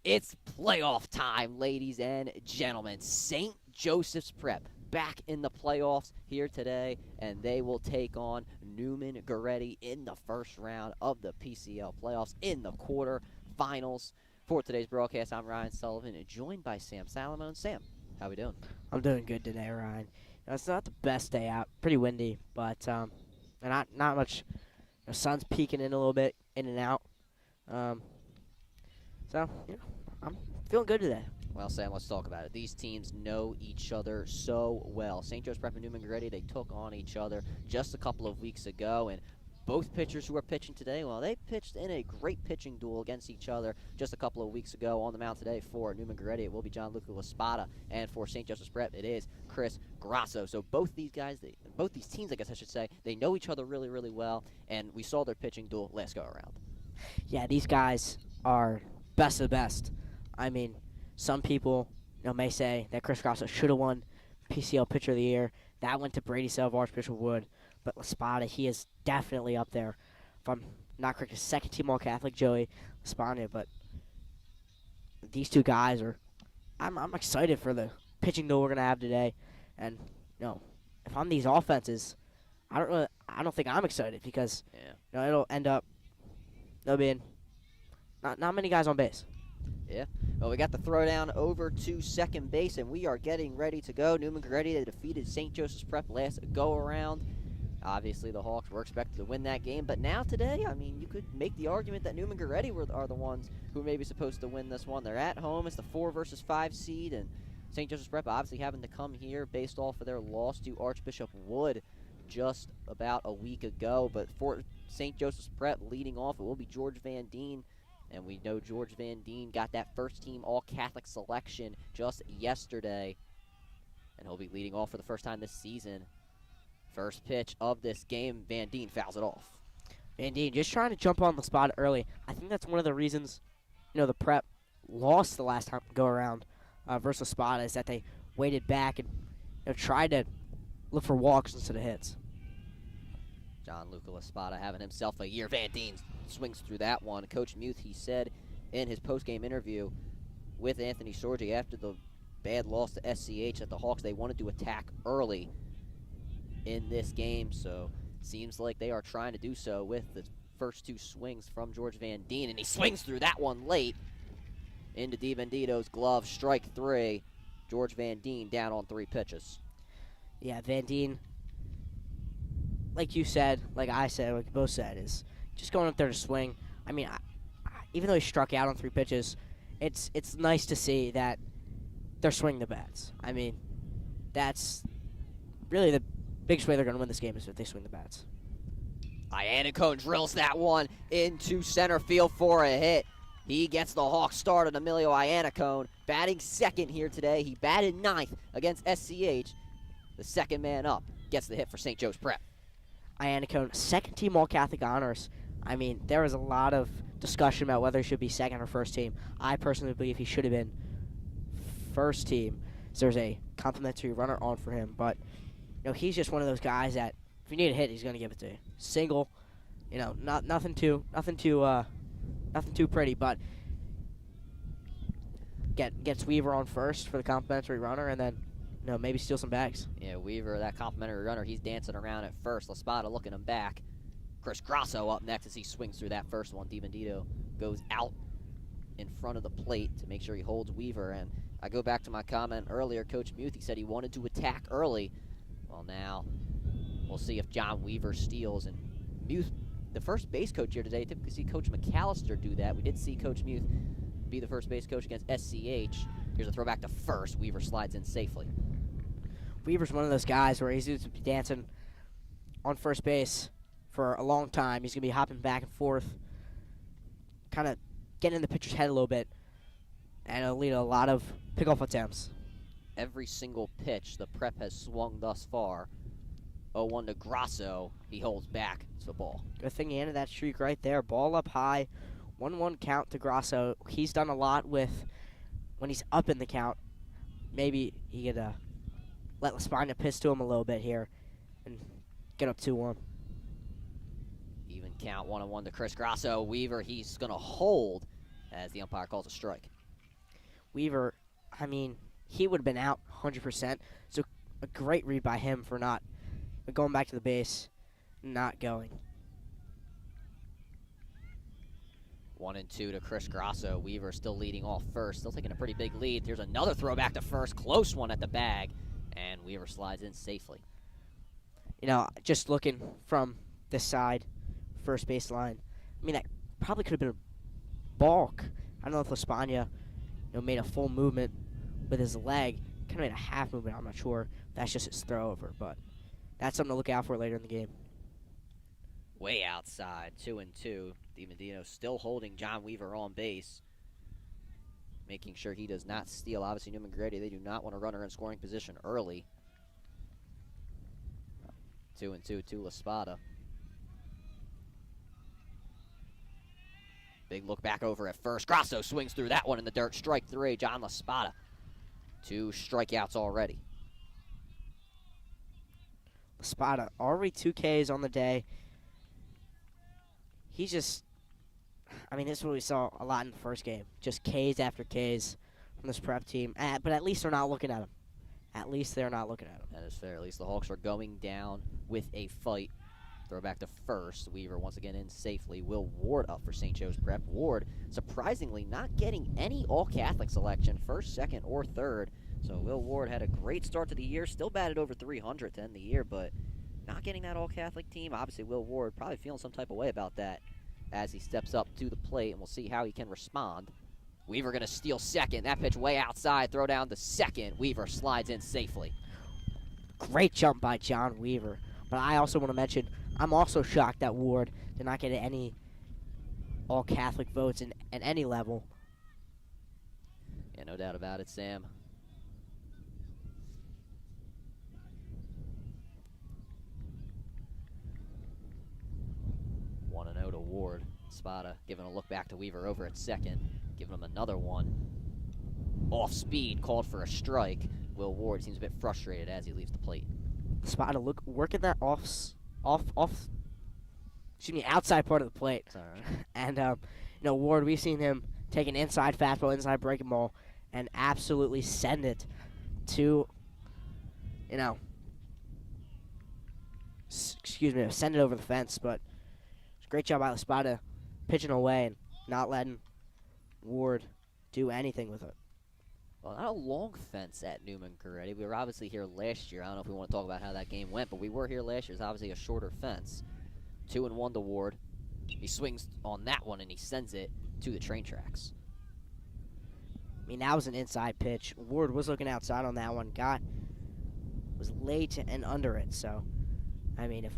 It's playoff time, ladies and gentlemen. St. Joseph's Prep back in the playoffs here today, and they will take on Neumann-Goretti in the first round of the PCL playoffs in the quarterfinals. For today's broadcast, I'm Ryan Sullivan, and joined by Sam Salamone. Sam, how we doing? I'm doing good today, Ryan. It's not the best day out. Pretty windy, but not much. The sun's peeking in a little bit, in and out. So I'm feeling good today. Well, Sam, let's talk about it. These teams know each other so well. St. Joe's Prep and Neumann-Goretti, they took on each other just a couple of weeks ago, and both pitchers who are pitching today, well, they pitched in a great pitching duel against each other just a couple of weeks ago. On the mound today for Neumann-Goretti, it will be Gianluca Laspada, and for St. Joseph's Prep, it is Chris Grasso. So both these guys, both these teams, I guess I should say, they know each other really, really well, and we saw their pitching duel last go-around. Yeah, these guys are best of the best. I mean, some people may say that Chris Grasso should have won PCL Pitcher of the Year. That went to Brady Selva, Archbishop Wood. But Laspada, he is definitely up there. If I'm not correct, second team All-Catholic, Joey Laspada. But these two guys are, I'm excited for the pitching duel we're gonna have today. And if I'm these offenses, I don't think I'm excited because it'll end up there'll be not many guys on base. Yeah. Well, we got the throwdown over to second base, and we are getting ready to go. Neumann-Goretti, they defeated St. Joseph's Prep last go-around. Obviously, the Hawks were expected to win that game, but now today, I mean, you could make the argument that Neumann-Goretti are the ones who may be supposed to win this one. They're at home. It's the 4 versus 5 seed, and St. Joseph's Prep obviously having to come here based off of their loss to Archbishop Wood just about a week ago. But for St. Joseph's Prep leading off, it will be George Van Deen. And we know George Van Deen got that first-team All-Catholic selection just yesterday. And he'll be leading off for the first time this season. First pitch of this game, Van Deen fouls it off. Van Deen just trying to jump on the spot early. I think that's one of the reasons, the Prep lost the last time go-around versus Spada is that they waited back and tried to look for walks instead of hits. Gianluca Laspada having himself a year. Van Deen swings through that one. Coach Muth, he said in his post-game interview with Anthony Sorgi after the bad loss to SCH that the Hawks, they wanted to attack early in this game. So seems like they are trying to do so with the first two swings from George Van Deen. And he swings through that one late into DiBendito's glove. Strike 3. George Van Deen down on 3 pitches. Yeah, Van Deen, like you said, like I said, like you both said, is just going up there to swing. I mean, even though he struck out on 3 pitches, it's nice to see that they're swinging the bats. I mean, that's really the biggest way they're going to win this game is if they swing the bats. Iannacone drills that one into center field for a hit. He gets the Hawks started. Emilio Iannacone batting second here today. He batted 9th against SCH. The second man up gets the hit for St. Joe's Prep. Iannacone, second team All-Catholic honors. I mean, there was a lot of discussion about whether he should be second or first team. I personally believe he should have been first team. So there's a complimentary runner on for him. But, he's just one of those guys that if you need a hit, he's going to give it to you. Single, nothing too pretty, but gets Weaver on first for the complimentary runner, and then maybe steal some bags. Yeah, Weaver, that complimentary runner, he's dancing around at first. Laspada looking him back. Chris Grasso up next as he swings through that first one. DiBendito goes out in front of the plate to make sure he holds Weaver. And I go back to my comment earlier. Coach Muth, he said he wanted to attack early. Well, now we'll see if John Weaver steals. And Muth, the first base coach here today, typically see Coach McAllister do that. We did see Coach Muth be the first base coach against SCH. Here's a throwback to first. Weaver slides in safely. Weaver's one of those guys where he's going to be dancing on first base for a long time. He's going to be hopping back and forth, kind of getting in the pitcher's head a little bit, and it'll lead to a lot of pickoff attempts. Every single pitch the Prep has swung thus far. 0-1 to Grasso. He holds back. It's the ball. Good thing he ended that streak right there. Ball up high. 1-1 count to Grasso. He's done a lot with when he's up in the count. Maybe he could let Laspada piss to him a little bit here and get up 2-1. Even count 1-1 to Chris Grasso. Weaver, he's going to hold as the umpire calls a strike. Weaver, I mean, he would have been out 100%. So a great read by him for not going back to the base, not going. 1-2 to Chris Grasso. Weaver still leading off first, still taking a pretty big lead. There's another throwback to first, close one at the bag, and Weaver slides in safely. You know, just looking from this side, first baseline, I mean, that probably could have been a balk. I don't know if Laspagna, made a full movement with his leg, kind of made a half movement. I'm not sure. That's just his throw over, but that's something to look out for later in the game. Way outside, 2-2. DiMedino still holding John Weaver on base, making sure he does not steal. Obviously, Neumann-Goretti, they do not want a runner in scoring position early. 2-2 to La Spada. Big look back over at first. Grasso swings through that one in the dirt. Strike 3, John La Spada. 2 strikeouts already. La Spada already 2 Ks on the day. He's just, I mean, this is what we saw a lot in the first game. Just Ks after Ks from this prep team. But at least they're not looking at him. At least they're not looking at him. That is fair. At least the Hawks are going down with a fight. Throw back to first. Weaver once again in safely. Will Ward up for St. Joe's Prep. Ward, surprisingly, not getting any All-Catholic selection, first, second, or third. So Will Ward had a great start to the year. Still batted over 300 to end the year, but not getting that All-Catholic team. Obviously, Will Ward probably feeling some type of way about that as he steps up to the plate, and we'll see how he can respond. Weaver going to steal second. That pitch way outside. Throw down to second. Weaver slides in safely. Great jump by John Weaver. But I also want to mention, I'm also shocked that Ward did not get any All-Catholic votes at any level. Yeah, no doubt about it, Sam. One and 0 to Ward. Spada giving a look back to Weaver over at second. Giving him another one. Off speed, called for a strike. Will Ward seems a bit frustrated as he leaves the plate. Spada working that outside part of the plate. It's all right. And Ward, we've seen him take an inside fastball, inside breaking ball, and absolutely send it to, send it over the fence. But it's a great job by Spada pitching away and not letting Ward do anything with it. Well, not a long fence at Neumann-Goretti. We were obviously here last year. I don't know if we want to talk about how that game went, but we were here last year. It's obviously a shorter fence. 2-1 to Ward. He swings on that one, and he sends it to the train tracks. I mean, that was an inside pitch. Ward was looking outside on that one. Was late and under it. So, I mean, if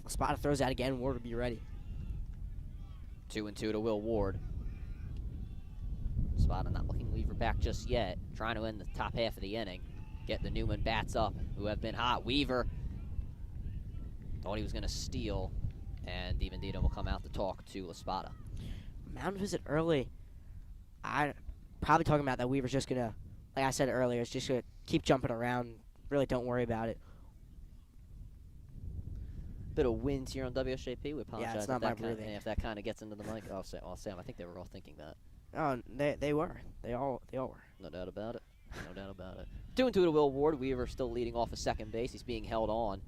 Spada throws that again, Ward would be ready. 2-2 to Will Ward. Spada not looking Weaver back just yet. Trying to end the top half of the inning. Get the Neumann bats up, who have been hot. Weaver thought he was going to steal, and DiMedino will come out to talk to La Spada. Mound visit early. I probably talking about that Weaver's just going to, like I said earlier, is just going to keep jumping around. Really don't worry about it. Bit of winds here on WSJP. We apologize. Yeah, it's not my breathing. If that kind of gets into the mic. Oh, Sam, I think they were all thinking that. Oh, they were. They all were. No doubt about it. No doubt about it. 2-2 to Will Ward. Weaver still leading off of second base. He's being held on.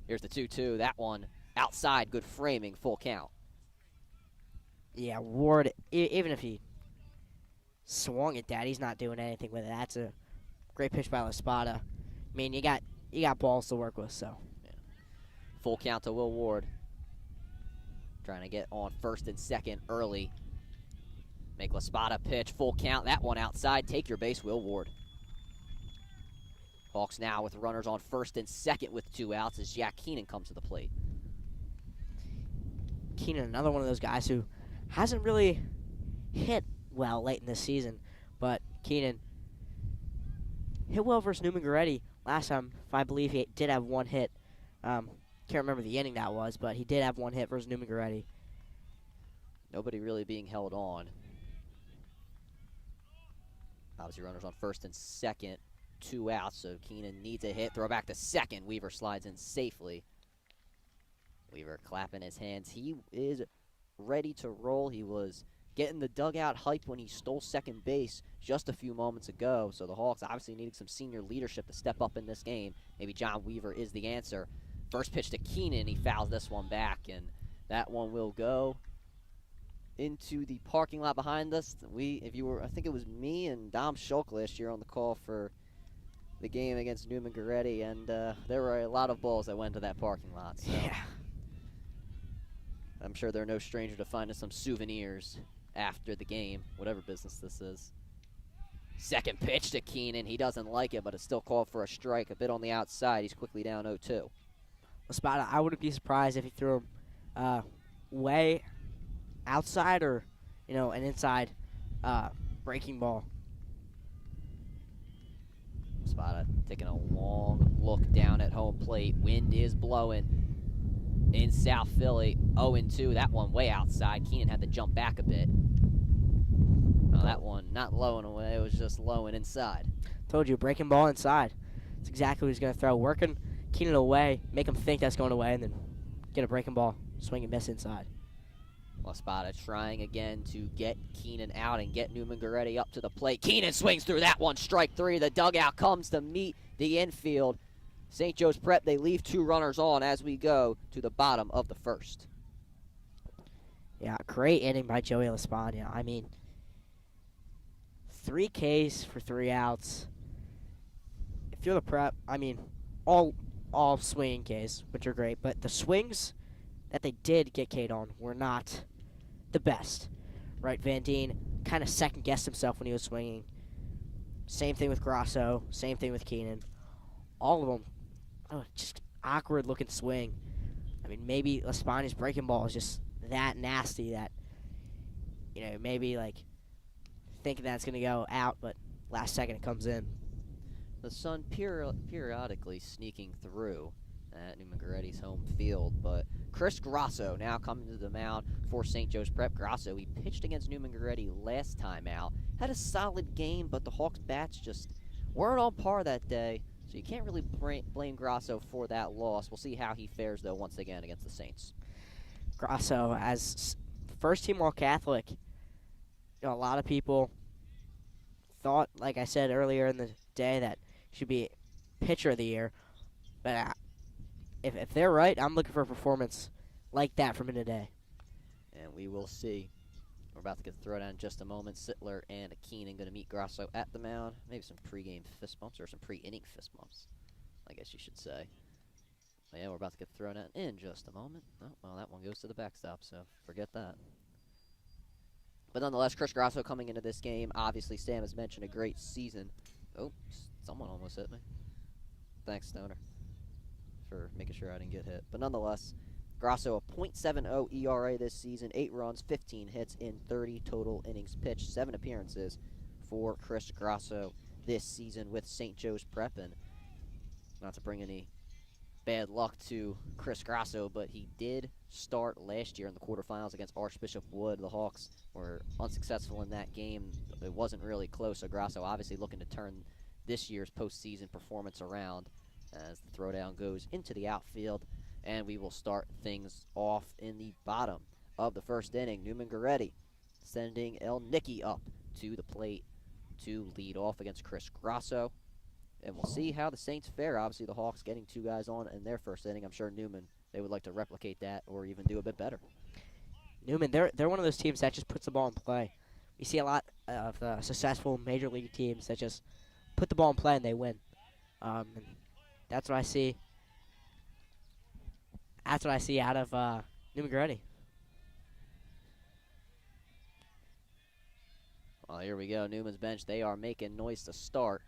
Here's the 2-2. That one outside. Good framing. Full count. Yeah, Ward, even if he swung at that, he's not doing anything with it. That's a great pitch by La Spada. I mean, you got balls to work with, so. Yeah. Full count to Will Ward. Trying to get on first and second early. Make La Spada pitch, full count. That one outside. Take your base, Will Ward. Hawks now with runners on first and second with 2 outs as Jack Keenan comes to the plate. Keenan, another one of those guys who hasn't really hit well late in this season, but Keenan hit well versus Neumann-Goretti last time. I believe he did have 1 hit. Can't remember the inning that was, but he did have 1 hit versus Neumann-Goretti. Nobody really being held on. Obviously, runners on first and second, 2 outs, so Keenan needs a hit. Throw back to second. Weaver slides in safely. Weaver clapping his hands. He is ready to roll. He was getting the dugout hyped when he stole second base just a few moments ago. So the Hawks obviously needing some senior leadership to step up in this game. Maybe John Weaver is the answer. First pitch to Keenan, he fouls this one back, and that one will go into the parking lot behind us. I think it was me and Dom Schulk last year on the call for the game against Neumann-Goretti, and there were a lot of balls that went to that parking lot. So Yeah. I'm sure they're no stranger to finding some souvenirs after the game, whatever business this is. Second pitch to Keenan. He doesn't like it, but it's still called for a strike. A bit on the outside. He's quickly down 0-2. Espada, I wouldn't be surprised if he threw him way outside or, an inside breaking ball. Espada taking a long look down at home plate. Wind is blowing in South Philly. 0-2. That one way outside. Keenan had to jump back a bit. No, that one not lowing away. It was just lowing inside. Told you, breaking ball inside. That's exactly what he's going to throw. Working Keenan away, make him think that's going away, and then get a breaking ball, swing and miss inside. Well, Espada trying again to get Keenan out and get Neumann-Goretti up to the plate. Keenan swings through that one. Strike three. The dugout comes to meet the infield. St. Joe's Prep, they leave 2 runners on as we go to the bottom of the first. Yeah, great inning by Joey Laspagna. I mean, 3 Ks for 3 outs. If you're the Prep, I mean, all swinging Ks, which are great, but the swings that they did get K'd on were not the best, right? Van Deen kind of second-guessed himself when he was swinging. Same thing with Grasso, same thing with Keenan. All of them, just awkward-looking swing. I mean, maybe Laspagna's breaking ball is just that nasty that, maybe, thinking that's going to go out, but last second it comes in. The sun periodically sneaking through at Neumann-Goretti's home field, but Chris Grasso now coming to the mound for St. Joe's Prep. Grasso, he pitched against Neumann-Goretti last time out. Had a solid game, but the Hawks' bats just weren't on par that day, so you can't really blame Grasso for that loss. We'll see how he fares, though, once again against the Saints. Grasso, as first-team All-Catholic, a lot of people thought, like I said earlier in the day, that he should be pitcher of the year, but if they're right, I'm looking for a performance like that from him today. And we will see. We're about to get the throwdown in just a moment. Sittler and Keenan going to meet Grasso at the mound. Maybe some pregame fist bumps or some pre-inning fist bumps, I guess you should say. But yeah, we're about to get the throwdown in just a moment. Oh, well, that one goes to the backstop, so forget that. But nonetheless, Chris Grasso coming into this game. Obviously, Sam has mentioned a great season. Oh, someone almost hit me. Thanks, Stoner, for making sure I didn't get hit. But nonetheless, Grasso a .70 ERA this season, 8 runs, 15 hits in 30 total innings pitched, 7 appearances for Chris Grasso this season with St. Joe's Prep. And not to bring any bad luck to Chris Grasso, but he did start last year in the quarterfinals against Archbishop Wood. The Hawks were unsuccessful in that game. It wasn't really close, so Grasso obviously looking to turn this year's postseason performance around as the throwdown goes into the outfield. And we will start things off in the bottom of the first inning. Neumann-Goretti sending El Nicky up to the plate to lead off against Chris Grasso. And we'll see how the Saints fare. Obviously, the Hawks getting 2 guys on in their first inning. I'm sure Neumann, they would like to replicate that or even do a bit better. Newman, they're one of those teams that just puts the ball in play. We see a lot of successful major league teams that just put the ball in play and they win. And that's what I see. That's what I see out of Neumann-Goretti. Well, here we go. Newman's bench, they are making noise to start.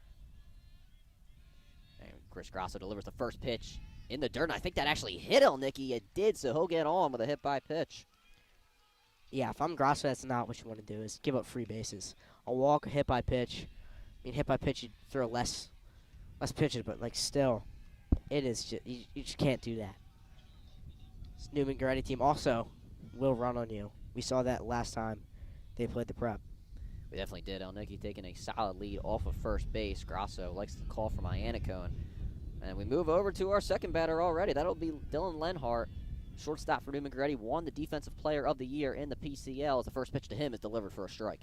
And Chris Grasso delivers the first pitch in the dirt, and I think that actually hit El Nicky. It did, so he'll get on with a hit-by-pitch. Yeah, if I'm Grasso, that's not what you want to do, is give up free bases. A walk, a hit-by-pitch. I mean, hit-by-pitch, you throw less pitches, but, still, it is just, you just can't do that. This Neumann-Goretti team also will run on you. We saw that last time they played the Prep. We definitely did. El Nicky taking a solid lead off of first base. Grasso likes to call from Iannicone. And we move over to our second batter already. That'll be Dylan Lenhart. shortstop for Neumann-Goretti, won the Defensive Player of the Year in the PCL. As the first pitch to him is delivered for a strike.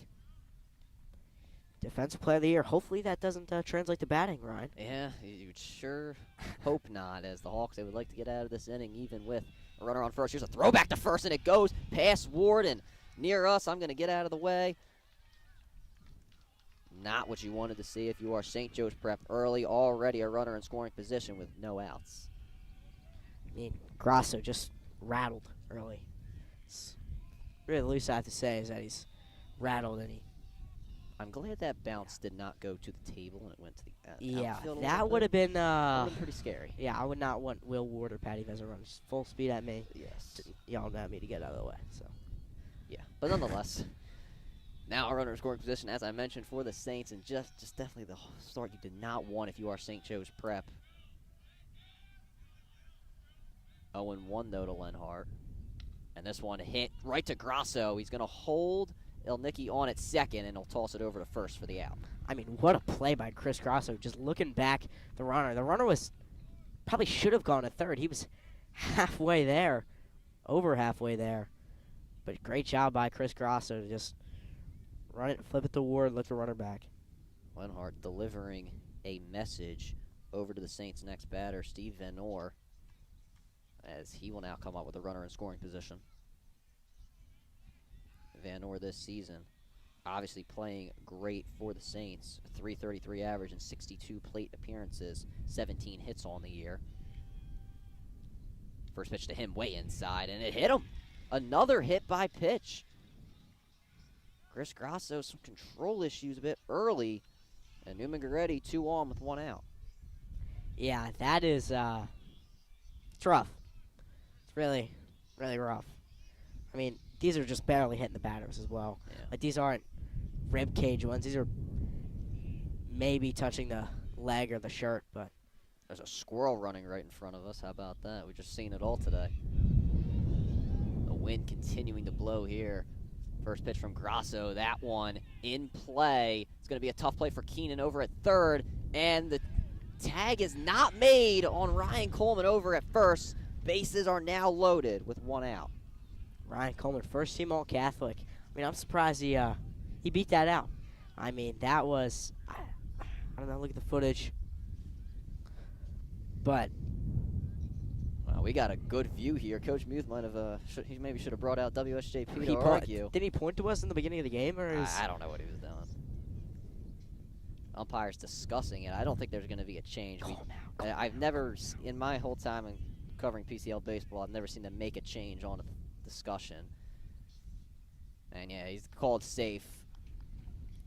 Defensive Player of the Year. Hopefully that doesn't translate to batting, Ryan. Yeah, you'd sure hope not, as the Hawks, they would like to get out of this inning even with a runner on first. Here's a throwback to first, and it goes past Ward and near us. I'm going to get out of the way. Not what you wanted to see if you are St. Joe's Prep early, already a runner in scoring position with no outs. I mean, Grasso just rattled early. It's really the least I have to say is that he's rattled and he. I'm glad that bounce did not go to the table and it went to the Yeah, outfield. that would have been pretty scary. Yeah, I would not want Will Ward or Patty Vezza run just full speed at me. Yes. Y'all know me to get out of the way. So. Yeah, but nonetheless, now a runner in scoring position, as I mentioned, for the Saints, and just definitely the start you did not want if you are St. Joe's Prep. 0-1 though to Lenhart. And this one hit right to Grasso. He's going to hold Elnicki on at second, and he'll toss it over to first for the out. I mean, what a play by Chris Grasso. Just looking back, the runner was probably should have gone to third. He was halfway there, over halfway there. But great job by Chris Grasso to just run it, flip it to Ward, let the runner back. Lenhart delivering a message over to the Saints' next batter, Steve Van Noor, as he will now come up with a runner in scoring position. Van Noor this season obviously playing great for the Saints. A .333 average and 62 plate appearances, 17 hits on the year. First pitch to him way inside, and it hit him. Another hit by pitch. Chris Grasso, some control issues a bit early, and Neumann-Goretti 2 on with 1 out. Yeah, that is, it's rough. It's really, really rough. I mean, these are just barely hitting the batters as well. Yeah. Like, these aren't rib cage ones. These are maybe touching the leg or the shirt, but. There's a squirrel running right in front of us. How about that? We've just seen it all today. The wind continuing to blow here. First pitch from Grasso. That one in play. It's going to be a tough play for Keenan over at third. And the tag is not made on Ryan Coleman over at first. Bases are now loaded with 1 out. Ryan Coleman, first team All-Catholic. I mean, I'm surprised he beat that out. I mean, that was, I don't know, look at the footage. But well, we got a good view here. Coach Muth might have, he maybe should have brought out WSJP to argue. Did he point to us in the beginning of the game? Or I don't know what he was doing. Umpire's discussing it. I don't think there's going to be a change. I've never, in my whole time in covering PCL baseball, I've never seen them make a change on a discussion. And yeah, he's called safe.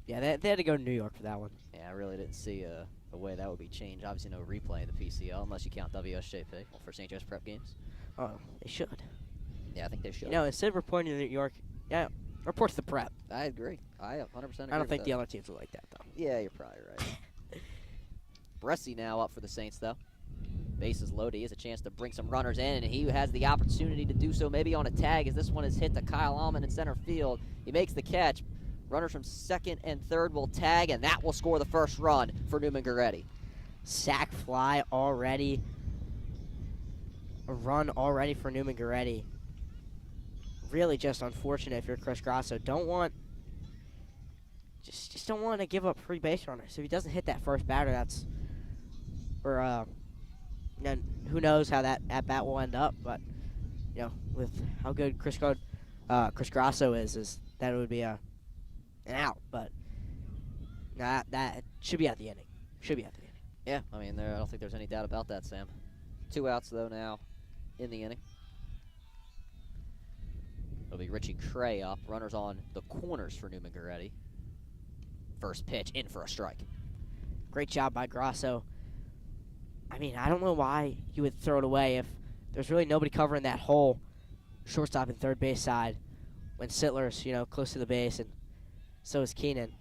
Yeah, they had to go to New York for that one. Yeah, I really didn't see a way that would be changed. Obviously no replay of the PCL unless you count WSJP for St. Joe's Prep games. Oh, they should. Yeah, I think they should. You know, instead of reporting to New York, yeah, report to the Prep. I agree. I 100% agree. I don't think with the that. other teams will like that, though. Yeah, you're probably right. Bresci now up for the Saints, though. Bases loaded. He has a chance to bring some runners in, and he has the opportunity to do so maybe on a tag, as this one is hit to Kyle Allman in center field. He makes the catch. Runners from second and third will tag, and that will score the first run for Neumann-Goretti. Sack fly already. A run already for Neumann-Goretti. Really just unfortunate if you're Chris Grasso. Just don't want to give up free base runners. So if he doesn't hit that first batter, that's, or then who knows how that at bat will end up. But you know, with how good Chris Grasso is that it would be an out. But that should be at the inning. Should be at the inning. Yeah, I mean, I don't think there's any doubt about that, Sam. 2 outs, though, now in the inning. It'll be Richie Cray up. Runners on the corners for Neumann-Goretti. First pitch, in for a strike. Great job by Grasso. I mean, I don't know why you would throw it away if there's really nobody covering that hole, shortstop and third base side, when Sittler's, you know, close to the base, and so is Keenan.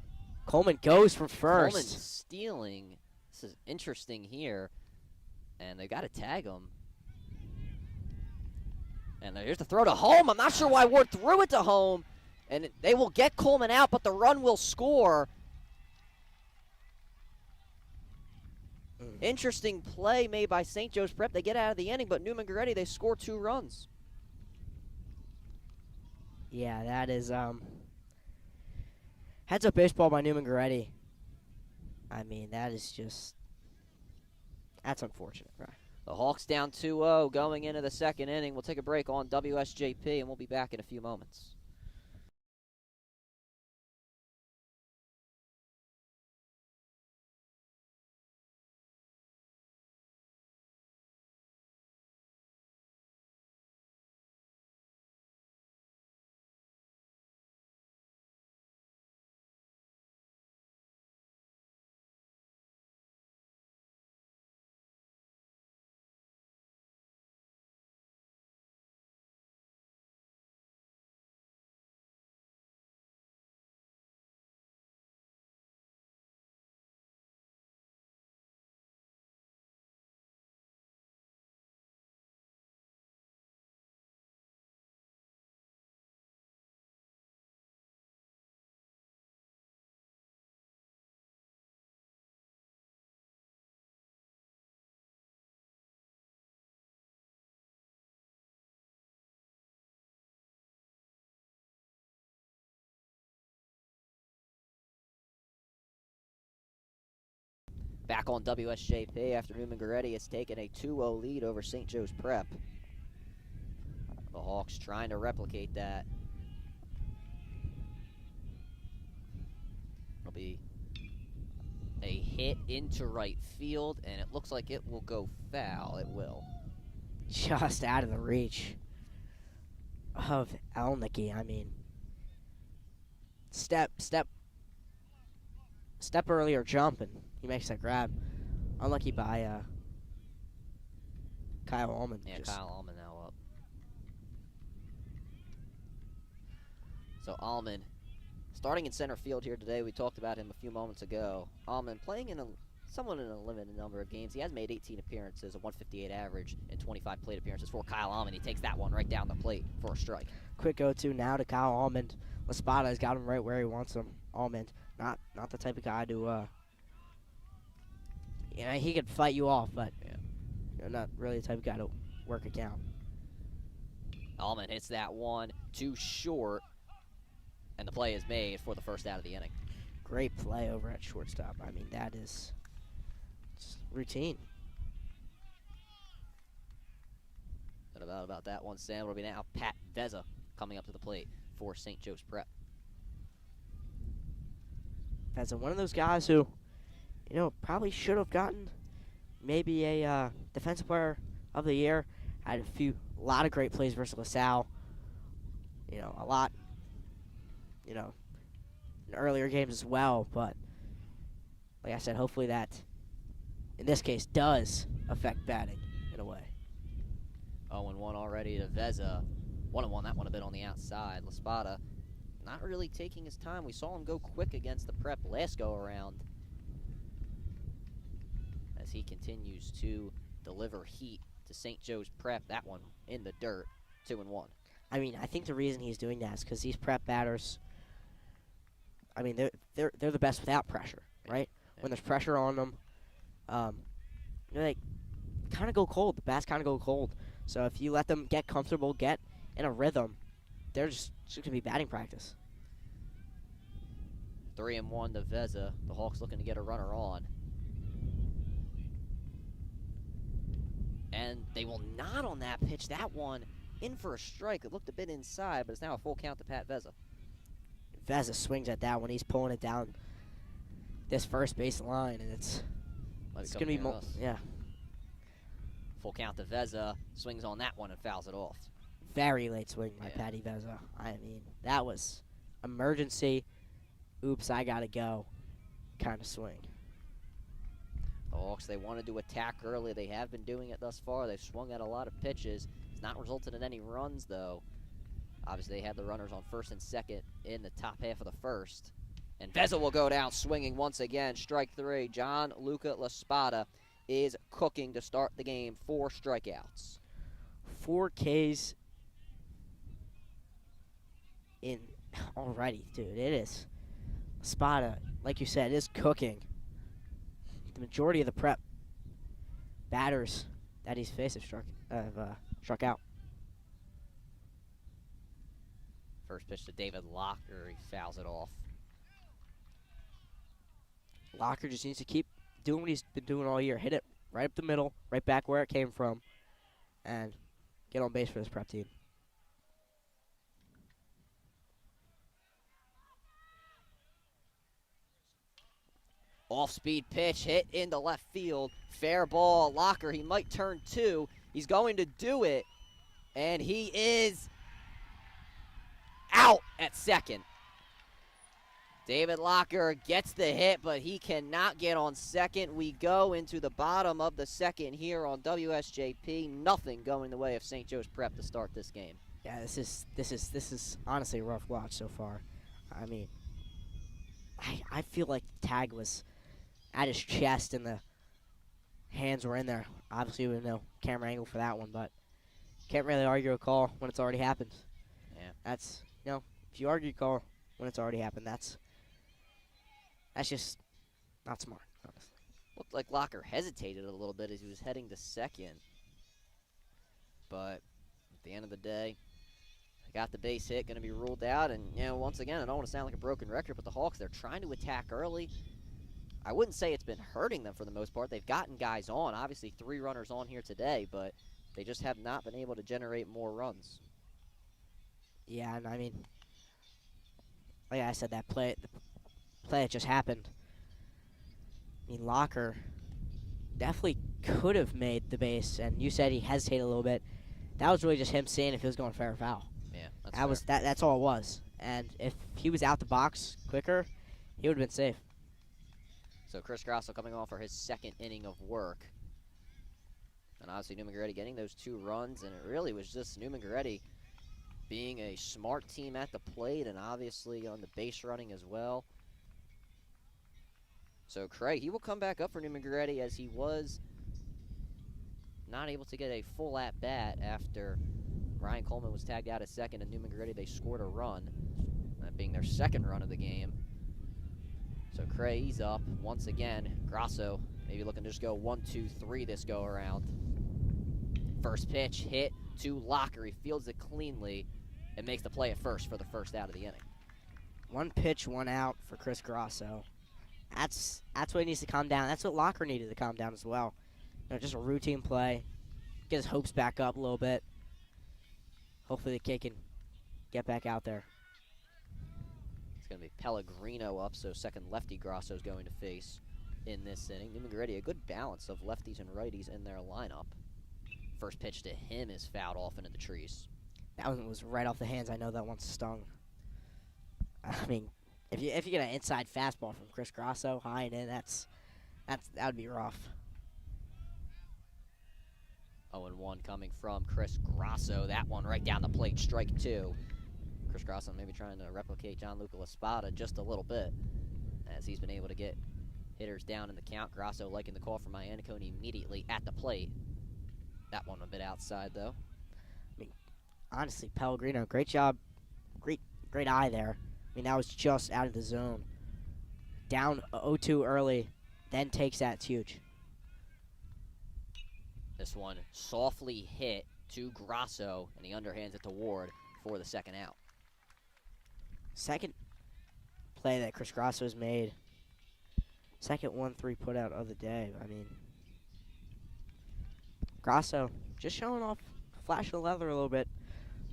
Coleman goes from first. Coleman stealing. This is interesting here. And they got to tag him. And here's the throw to home. I'm not sure why Ward threw it to home. And they will get Coleman out, but the run will score. Interesting play made by St. Joe's Prep. They get out of the inning, but Neumann-Goretti, they score 2 runs. Yeah, that is heads up baseball by Neumann-Goretti. I mean, that is just that's unfortunate, right? The Hawks down 2-0 going into the second inning. We'll take a break on WSJP, and we'll be back in a few moments. Back on WSJP after Neumann-Goretti has taken a 2-0 lead over St. Joe's Prep. The Hawks trying to replicate that. It'll be a hit into right field, and it looks like it will go foul. It will. Just out of the reach of Elnicky. I mean, step earlier jump, and he makes that grab. Unlucky by Kyle Allman. Yeah, Kyle Allman now up. So Allman starting in center field here today. We talked about him a few moments ago. Allman playing in somewhat in a limited number of games. He has made 18 appearances, a 158 average, and 25 plate appearances for Kyle Allman. He takes that one right down the plate for a strike. Quick go-to now to Kyle Allman. Laspada has got him right where he wants him. Allman, not the type of guy to, he could fight you off, but not really the type of guy to work it down. Allman hits that one too short, and the play is made for the first out of the inning. Great play over at shortstop. I mean, that is routine. And about that one, Sam, will be now Pat Veza coming up to the plate for St. Joe's Prep. Veza, one of those guys who, probably should have gotten maybe a defensive player of the year. Had a lot of great plays versus LaSalle. A lot, in earlier games as well. But like I said, hopefully that, in this case, does affect batting in a way. 0-1 already to Veza. 1-1, that one a bit on the outside. Laspada not really taking his time. We saw him go quick against the Prep last go-around as he continues to deliver heat to St. Joe's Prep. That one in the dirt, 2-1. I mean, I think the reason he's doing that is because these Prep batters, I mean, they're the best without pressure, right? Yeah. When there's pressure on them, they kind of go cold. The bats kind of go cold. So if you let them get comfortable, get in a rhythm, they're just going to be batting practice. 3-1 to Veza. The Hawks looking to get a runner on. And they will not on that pitch. That one in for a strike. It looked a bit inside, but it's now a full count to Pat Veza. Veza swings at that one. He's pulling it down this first base line, and it's going to be yeah. Full count to Veza. Swings on that one and fouls it off. Very late swing by Patty Veza. I mean, that was emergency. Oops, I got to go kind of swing. The Hawks, they wanted to attack early. They have been doing it thus far. They've swung at a lot of pitches. It's not resulted in any runs, though. Obviously, they had the runners on first and second in the top half of the first. And Veza will go down swinging once again. Strike three. John Luca Laspada is cooking to start the game. 4 strikeouts. 4 Ks in already, dude. It is. Laspada, like you said, is cooking. The majority of the Prep batters that he's faced have struck out. First pitch to David Locker. He fouls it off. Locker just needs to keep doing what he's been doing all year. Hit it right up the middle, right back where it came from, and get on base for this prep team. Off-speed pitch hit into left field. Fair ball. Locker, he might turn two. He's going to do it, and he is out at second. David Locker gets the hit, but he cannot get on second. We go into the bottom of the second here on WSJP. Nothing going the way of St. Joe's Prep to start this game. Yeah, this is honestly a rough watch so far. I mean, I feel like the tag was at his chest and the hands were in there. Obviously, with no camera angle for that one, but can't really argue a call when it's already happened. Yeah. That's, if you argue a call when it's already happened, that's just not smart, honestly. Looked like Locker hesitated a little bit as he was heading to second. But at the end of the day, got the base hit, going to be ruled out. And, once again, I don't want to sound like a broken record, but the Hawks, they're trying to attack early. I wouldn't say it's been hurting them for the most part. They've gotten guys on. Obviously, 3 runners on here today, but they just have not been able to generate more runs. Yeah, and I mean, like I said, the play that just happened. I mean, Locker definitely could have made the base, and you said he hesitated a little bit. That was really just him seeing if he was going fair or foul. Yeah, That's all it was. And if he was out the box quicker, he would have been safe. So Chris Grosso coming on for his second inning of work. And obviously Neumann-Goretti getting those 2 runs, and it really was just Neumann-Goretti being a smart team at the plate and obviously on the base running as well. So Craig, he will come back up for Neumann-Goretti as he was not able to get a full at-bat after Ryan Coleman was tagged out at second, and Neumann-Goretti, they scored a run, that being their second run of the game. So Craig's up once again. Grosso maybe looking to just go 1-2-3 this go around. First pitch hit to Locker. He fields it cleanly and makes the play at first for the first out of the inning. 1 pitch, 1 out for Chris Grosso. That's what he needs to calm down. That's what Locker needed to calm down as well. Just a routine play. Get his hopes back up a little bit. Hopefully the kid can get back out there. It's going to be Pellegrino up, so second lefty Grosso is going to face in this inning. Neumann-Goretti, a good balance of lefties and righties in their lineup. First pitch to him is fouled off into the trees. That one was right off the hands. I know that one stung. I mean, if you get an inside fastball from Chris Grosso high and in, that would be rough. 0-1 coming from Chris Grosso. That one right down the plate, strike 2. Chris Grosso maybe trying to replicate Gianluca Laspada just a little bit as he's been able to get hitters down in the count. Grosso liking the call from Iannicone immediately at the plate. That one a bit outside, though. I mean, honestly, Pellegrino, great job. Great eye there. I mean, that was just out of the zone. Down 0-2 early, then takes that. It's huge. This one softly hit to Grosso, and he underhands it to Ward for the second out. Second play that Chris Grosso has made. Second 1-3 put out of the day. I mean, Grosso just showing off, flashing the leather a little bit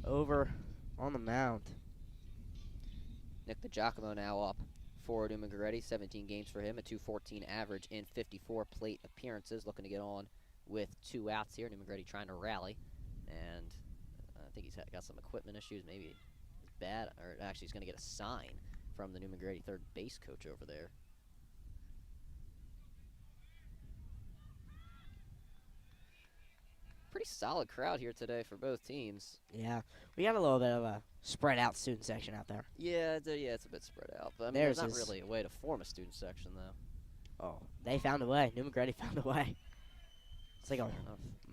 over on the mound. Nick DiGiacomo now up for Neumann-Goretti. 17 games for him, a .214 average in 54 plate appearances. Looking to get on with 2 outs here. Neumann-Goretti trying to rally, and I think he's got some equipment issues. Maybe it's bad, or actually he's going to get a sign from the Neumann-Goretti third base coach over there. Pretty solid crowd here today for both teams. Yeah, we got a little bit of a spread out student section out there. Yeah, it's a bit spread out, but I mean, there's not really a way to form a student section though. Oh, they found a way. Neumann-Goretti found a way. It's like a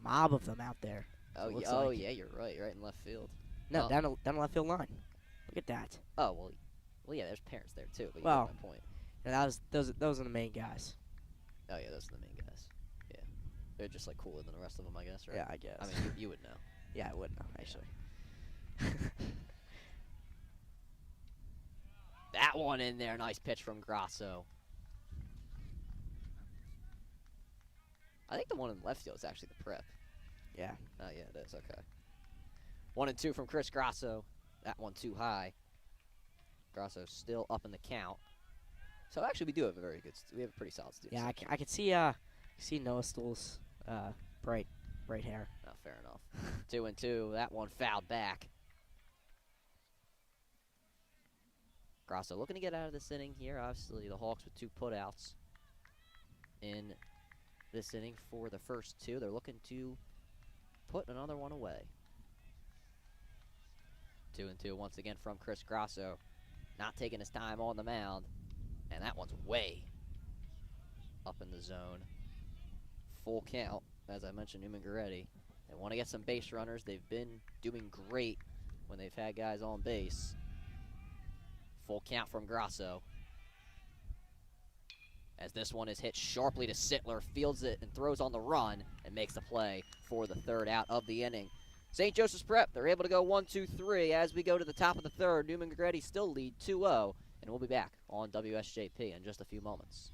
mob of them out there. Oh, yeah, you're right. Right in left field. No, down the left field line. Look at that. Oh, well, yeah, there's parents there too, but you Well, get my point. Those are the main guys. Oh, yeah, those are the main guys. Yeah. They're just, like, cooler than the rest of them, I guess, right? Yeah, I guess. I mean, you would know. Yeah, I would know, actually. That one in there. Nice pitch from Grasso. I think the one in left field is actually the prep. Yeah. Oh, yeah, it is. Okay. 1-2 from Chris Grasso. That one too high. Grasso still up in the count. So actually, we do have a very good. We have a pretty solid student. Yeah, I can see Noah Stool's bright hair. Oh, fair enough. 2-2. That one fouled back. Grasso looking to get out of this inning here. Obviously, the Hawks with 2 putouts in this inning for the first 2. They're looking to put another one away. 2-2 once again from Chris Grasso. Not taking his time on the mound. And that one's way up in the zone. Full count, as I mentioned, Neumann-Goretti. They want to get some base runners. They've been doing great when they've had guys on base. Full count from Grasso. As this one is hit sharply to Sittler, fields it and throws on the run and makes the play for the 3rd out of the inning. St. Joseph's Prep, they're able to go 1-2-3 as we go to the top of the 3rd. Neumann-Goretti still lead 2-0, and we'll be back on WSJP in just a few moments.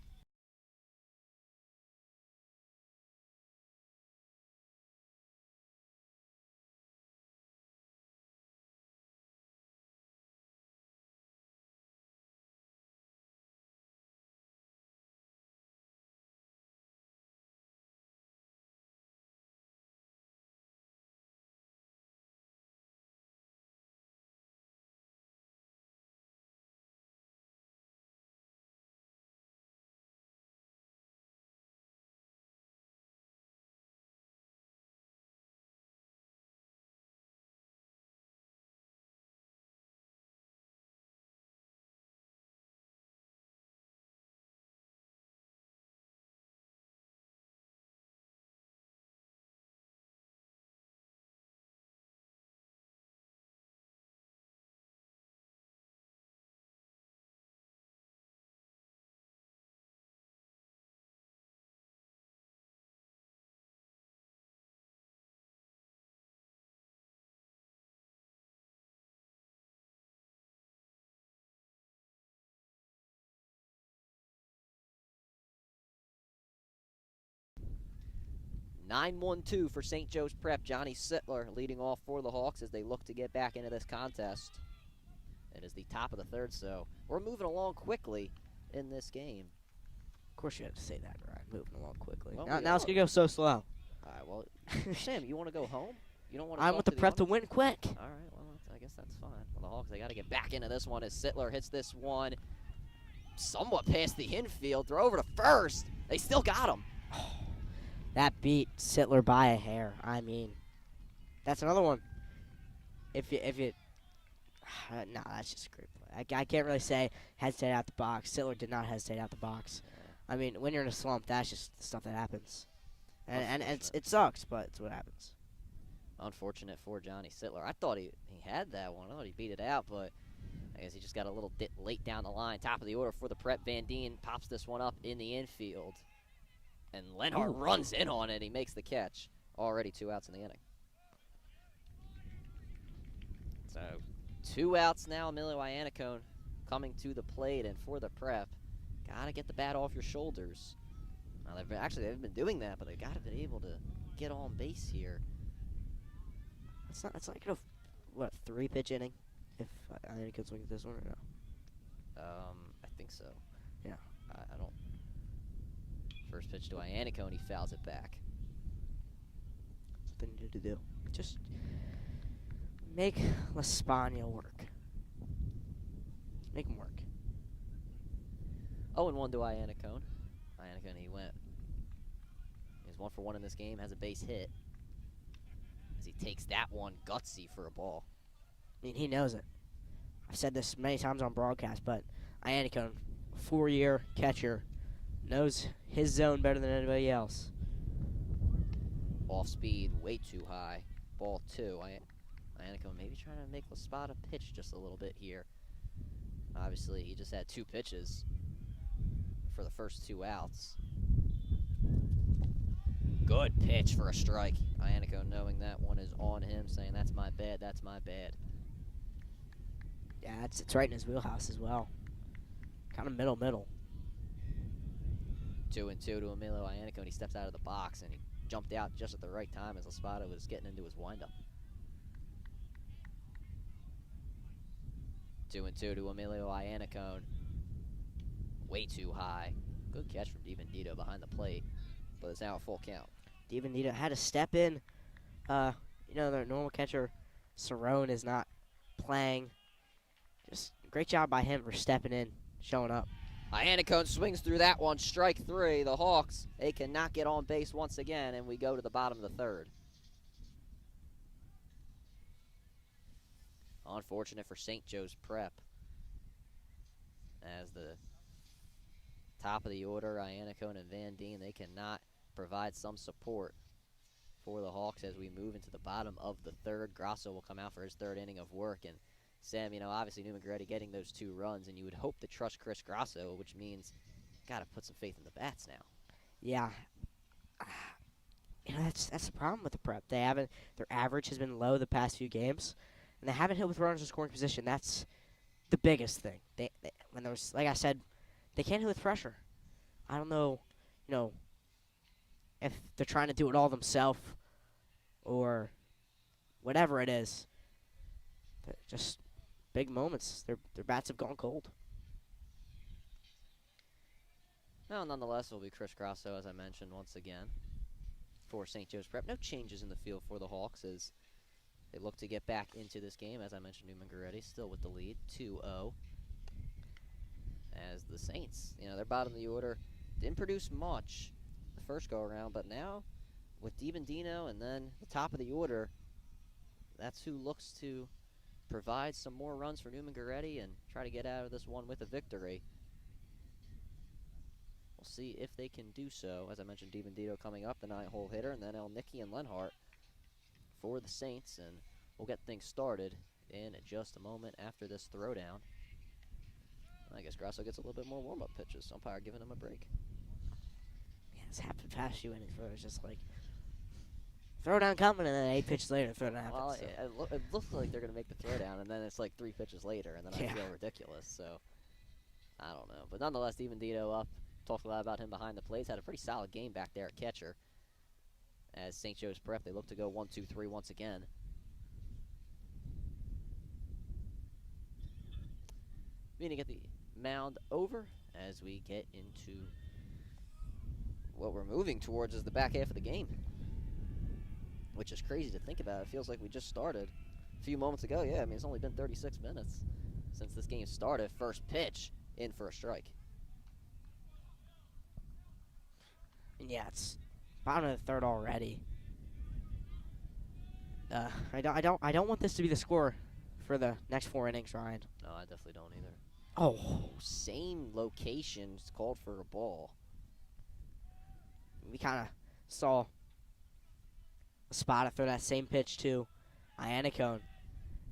(9-1-2) for St. Joe's Prep. Johnny Sittler leading off for the Hawks as they look to get back into this contest. It is the top of the 3rd, so we're moving along quickly in this game. Of course you have to say that, right? Moving along quickly. Well, Now it's going to go so slow. All right, well, Sam, you want to go home? You don't want to I'm with the Prep to win quick. All right, well, I guess that's fine. Well, the Hawks, they got to get back into this one as Sittler hits this one somewhat past the infield. Throw over to first. They still got him. That beat Sittler by a hair. I mean, that's another one. If you no, that's just a great play. I can't really say hesitate out the box. Sittler did not hesitate out the box. I mean, when you're in a slump, that's just the stuff that happens. And it sucks, but it's what happens. Unfortunate for Johnny Sittler. I thought he had that one. I thought he beat it out, but I guess he just got a little bit late down the line. Top of the order for the Prep. Van Dien pops this one up in the infield. And Lenhart runs in on it. He makes the catch. Already 2 outs in the inning. So 2 outs now. Emilio Iannicone coming to the plate. And for the Prep, got to get the bat off your shoulders. Now, they've been doing that, but they've got to be able to get on base here. It's like a 3-pitch inning. If Iannicone's looking at this one or no? I think so. Yeah. I don't. First pitch to Iannicone, he fouls it back. That's what they needed to do. Just make Lespagna work. Make him work. 0-1 to Iannicone. Iannicone, he went. He's 1 for 1 in this game, has a base hit. As he takes that one gutsy for a ball. I mean, he knows it. I've said this many times on broadcast, but Iannicone, 4-year catcher, knows his zone better than anybody else. Off speed, way too high. Ball 2. Iannicone maybe trying to make Laspada pitch just a little bit here. Obviously, he just had 2 pitches for the first 2 outs. Good pitch for a strike. Iannicone knowing that one is on him, saying, that's my bad, that's my bad. Yeah, it's right in his wheelhouse as well. kind of middle. 2-2 to Emilio Iannico, and he steps out of the box, and he jumped out just at the right time as Espada was getting into his windup. 2-2 to Emilio Iannico. Way too high. Good catch from DiBendito behind the plate, but it's now a full count. DiBendito had to step in. Their normal catcher, Cerrone, is not playing. Just great job by him for stepping in, showing up. Iannico swings through that one, strike 3. The Hawks, they cannot get on base once again, and we go to the bottom of the third. Unfortunate for St. Joe's Prep, as the top of the order, Iannico and Van Deen, they cannot provide some support for the Hawks as we move into the bottom of the third. Grasso will come out for his third inning of work, and Sam, obviously Neumann-Goretti getting those 2 runs, and you would hope to trust Chris Grasso, which means got to put some faith in the bats now. Yeah. That's the problem with the Prep. Their average has been low the past few games, and they haven't hit with runners in scoring position. That's the biggest thing. When there's, like I said, they can't hit with pressure. I don't know, if they're trying to do it all themselves or whatever it is. They're just big moments. Their bats have gone cold. Well, nonetheless, it'll be Chris Grasso, as I mentioned, once again, for St. Joe's Prep. No changes in the field for the Hawks as they look to get back into this game. As I mentioned, Neumann-Goretti still with the lead, 2-0. As the Saints, their bottom of the order didn't produce much the first go-around, but now with DiBendito and then the top of the order, that's who looks to provide some more runs for Neumann-Goretti and try to get out of this one with a victory. We'll see if they can do so. As I mentioned, DiBendito coming up, the 9-hole hitter, and then Elnicki and Lenhart for the Saints, and we'll get things started in just a moment after this throwdown. I guess Grasso gets a little bit more warm-up pitches. Umpire giving him a break. Yeah, it's happened past few innings where it's just like throwdown coming, and then 8 pitches later, throwdown happens. Well, so. it looks like they're going to make the throwdown, and then it's like 3 pitches later, and then I feel ridiculous. So, I don't know. But nonetheless, DiBendito up. Talked a lot about him behind the plates. Had a pretty solid game back there at catcher. As St. Joe's Prep, they look to go 1-2-3 once again. Meaning to get the mound over as we get into what we're moving towards is the back half of the game, which is crazy to think about. It feels like we just started a few moments ago. Yeah, it's only been 36 minutes since this game started. First pitch in for a strike. And yeah, it's bottom of the third already. I don't want this to be the score for the next 4 innings, Ryan. No, I definitely don't either. Oh, same location. It's called for a ball. We kind of saw a spot throw that same pitch to Iannico,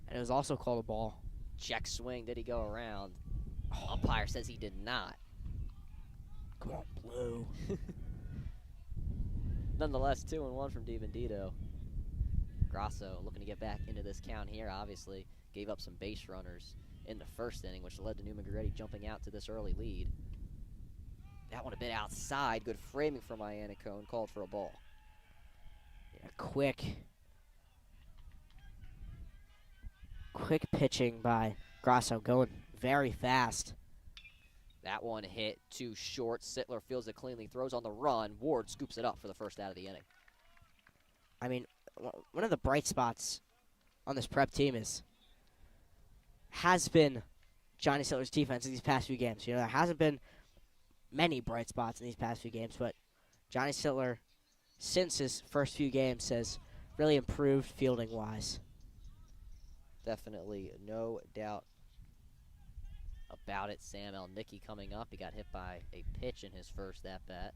and it was also called a ball. Check swing. Did he go around? Umpire says he did not. Come on, Blue. Nonetheless, 2-1 from DiBendito. Grasso looking to get back into this count here. Obviously, gave up some base runners in the first inning, which led to Neumann-Goretti jumping out to this early lead. That one a bit outside. Good framing from Iannico, called for a ball. Yeah, quick pitching by Grasso, going very fast. That one hit too short. Sittler fields it cleanly, throws on the run. Ward scoops it up for the first out of the inning. One of the bright spots on this Prep team has been Johnny Sittler's defense in these past few games. There hasn't been many bright spots in these past few games, but Johnny Sittler, since his first few games, has really improved fielding-wise. Definitely, no doubt about it. Sam Elnicki coming up. He got hit by a pitch in his first at-bat.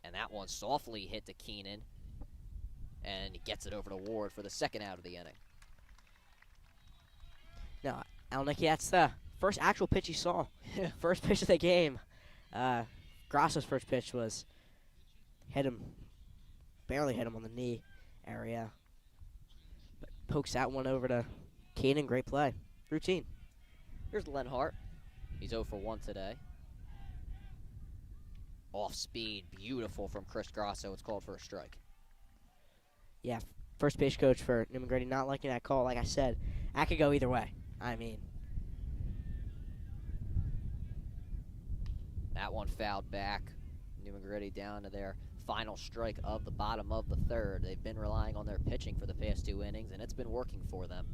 And that one softly hit to Keenan. And he gets it over to Ward for the second out of the inning. No, Elnicki, that's the first actual pitch he saw. First pitch of the game. Grasso's first pitch was barely hit him on the knee area. But pokes that one over to Keenan. Great play. Routine. Here's Lenhart. He's 0 for 1 today. Off speed, beautiful from Chris Grosso. It's called for a strike. Yeah, first base coach for Neumann-Goretti not liking that call. Like I said, that could go either way. I mean, that one fouled back. Neumann-Goretti down to their final strike of the bottom of the third. They've been relying on their pitching for the past 2 innings, and it's been working for them.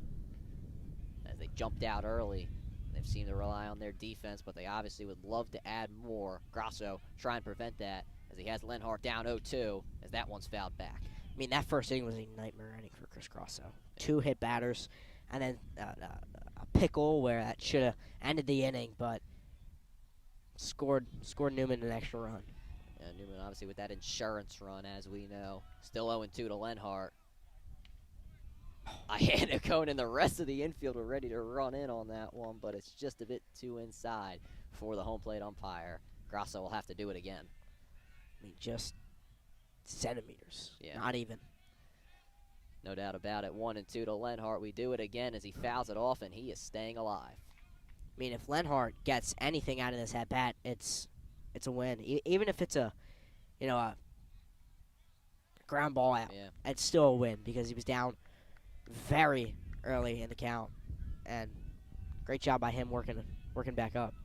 As they jumped out early, they've seemed to rely on their defense, but they obviously would love to add more. Grosso try and prevent that as he has Lenhart down 0-2 as that one's fouled back. I mean, that first inning was a nightmare inning for Chris Grosso. 2 hit batters, and then a pickle where that should have ended the inning, but scored Newman an extra run. Yeah, Newman obviously with that insurance run, as we know. Still 0-2 to Lenhart. Iannacone and the rest of the infield were ready to run in on that one, but it's just a bit too inside for the home plate umpire. Grosso will have to do it again. I mean, just centimeters. Yeah. Not even. No doubt about it. 1-2 to Lenhart. We do it again as he fouls it off, and he is staying alive. I mean, if Lenhart gets anything out of this at bat, it's a win. Even if it's a ground ball out, Yeah. it's still a win because he was down very early in the count, and great job by him working back up.